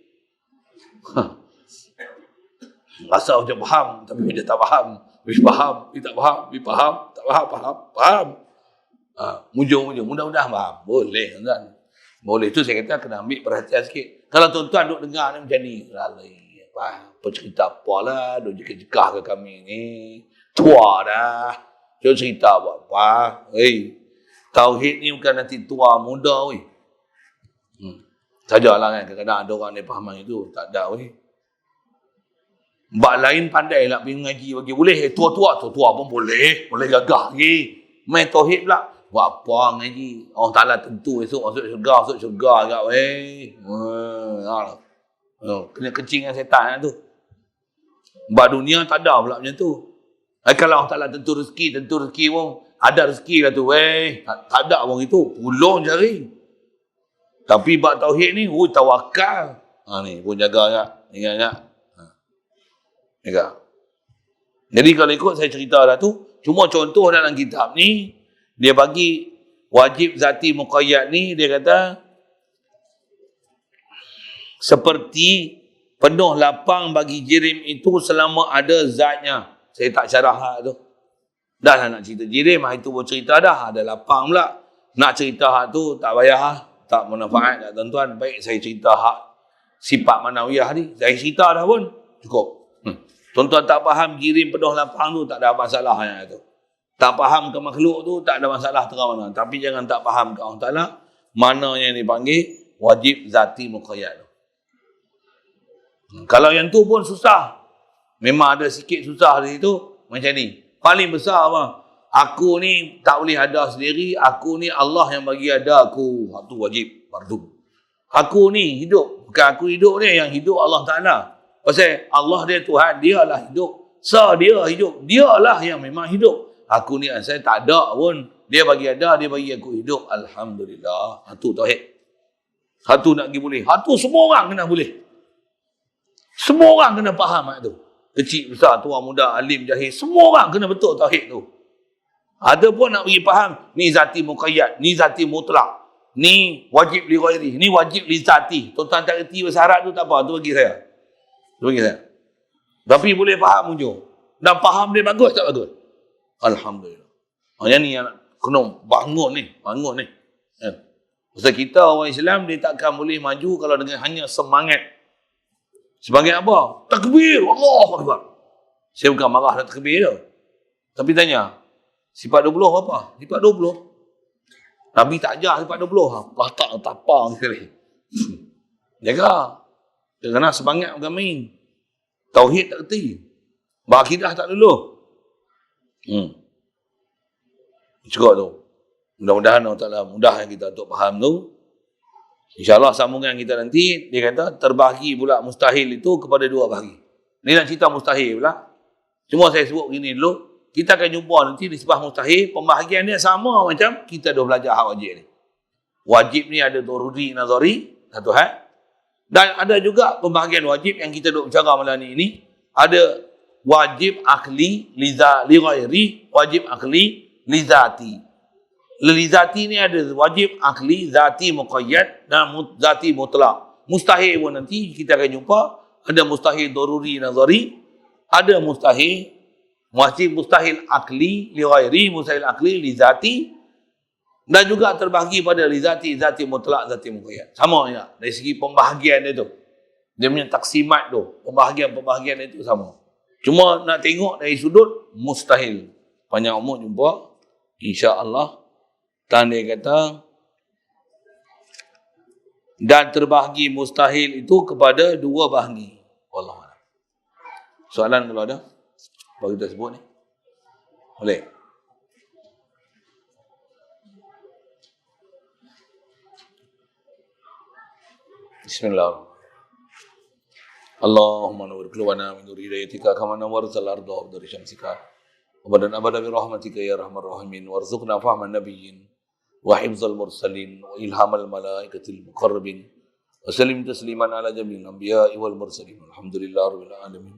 Speaker 1: Rasa macam faham, tapi dia tak faham. Dia faham, dia tak faham, dia faham, tak faham, faham. Mujung. Mudah-mudahan faham. Boleh, tuan. Boleh tu saya kata kena ambil perhatian sikit. Kalau tuan-tuan duk dengar ni macam ni, apa cerita apa lah, duk jekah-jekah ke kami ni. Tua dah. Dia cerita apa? Tauhid ni bukan nanti tua muda weh. Sajalah kan, kadang-kadang ada orang ni faham itu, tak ada weh. Mbak lain pandai lah pergi ngaji bagi boleh. Tua-tua pun boleh gagah lagi. Main tauhid pula. Buat apa ngaji? Allah Ta'ala tentu esok masuk syurga agak weh. Kena kencing dengan setan tu. Mbak dunia tak ada pula macam tu. Kalau Allah Ta'ala tentu rezeki pun ada rezeki lah tu weh. Tak ada pun itu. Pulung cari. Tapi bab tauhid ni, tawakal. Ni pun jaga agak. Ingat agak. Jadi kalau ikut saya cerita dah tu, cuma contoh dalam kitab ni, dia bagi wajib zati muqayyad ni, dia kata, seperti penuh lapang bagi jirim itu selama ada zatnya. Saya tak syarah tu. Dah lah nak cerita jirim, itu pun cerita dah, ada lapang pula. Nak cerita hak tu, tak payah, tak manfaat tak tuan-tuan. Baik saya cerita hak sifat manawiyah ni, saya cerita dah pun, cukup. Tuan-tuan tak faham jirim penuh lapang tu, tak ada masalah yang tu. Tak faham ke makhluk tu, tak ada masalah terang mana. Tapi jangan tak faham ke Allah Ta'ala, mana yang dipanggil wajib zati muqayyad tu. Kalau yang tu pun susah. Memang ada sikit susah di situ, macam ni. Paling besar apa? Aku ni tak boleh ada sendiri, aku ni Allah yang bagi ada aku. Itu wajib, fardu. Aku ni hidup, bukan aku hidup ni, yang hidup Allah Ta'ala. Pasal Allah dia Tuhan, dialah hidup. Dia hidup, dialah yang memang hidup. Aku ni saya tak ada pun. Dia bagi ada, dia bagi aku hidup. Alhamdulillah. Itu tauhid. Satu nak pergi boleh. Satu semua orang kena boleh. Semua orang kena faham itu. Kecil, besar, tua, muda, alim, jahil. Semua orang kena betul tauhid tu. Ada pun nak pergi faham. Ni zati muqayyad. Ni zati mutlak. Ni wajib li ghairi. Ni wajib li zati. Tuan-tuan tak kerti bahasa Arab tu tak apa. Tu bagi saya. Tapi boleh faham ujung. Dan faham dia bagus tak bagus? Alhamdulillah. Yang ni yang kena bangun ni. Pasal kita orang Islam, dia takkan boleh maju kalau dengan hanya semangat. Semangat apa? Takbir. Allahu Akbar. Saya bukan marah dah takbir tu. Tapi tanya, sifat 20 apa? Sifat 20. Nabi tak ajar sifat 20. Patak tapang sekali. Jaga. Kerana semangat bukan main. Tauhid tak kerti. Berakidah tak dulu. Cukup tu. Mudah-mudahan Allah Ta'ala mudah yang kita untuk faham tu. InsyaAllah sambungan kita nanti, dia kata terbahagi pula mustahil itu kepada dua bahagi. Ni nak cerita mustahil pula. Cuma saya sebut begini dulu. Kita akan jumpa nanti di sebab mustahil. Pembahagian dia sama macam kita dah belajar hak wajib ni. Wajib ni ada daruri, nazari. Satu hal. Dan ada juga pembahagian wajib yang kita duk bicara malam ini. Ada wajib akli li ghairi, wajib akli li zati. Li zati ni ada wajib akli, zati muqayyad dan zati mutlak. Mustahil pun nanti kita akan jumpa. Ada mustahil daruri nazari, ada mustahil mustahil akli li ghairi, mustahil akli li zati. Dan juga terbahagi pada li zati, zati mutlak, zati muqayyad. Sama ya, dari segi pembahagian dia tu. Dia punya taksimat tu, pembahagian itu sama. Cuma nak tengok dari sudut mustahil. Panjang umur jumpa, insya-Allah. Dan dia kata, dan terbahagi mustahil itu kepada dua bahagi. Wallahualam. Soalan kalau ada, bagi kita sebut ni. Boleh. Bismillah. Allahumma nawwir qulubana min nuri hidayatika kama nawwartal arda bi syamsika. Abadan abada bi rahmatika ya arhamar rahimin warzuqna fahman nabiyyin wa hifzal mursalin wa ilhamal malaikatil muqarrabin wa sallim tasliman ala jami'il anbiya'i wal mursalin. Alhamdulillahirabbil alamin.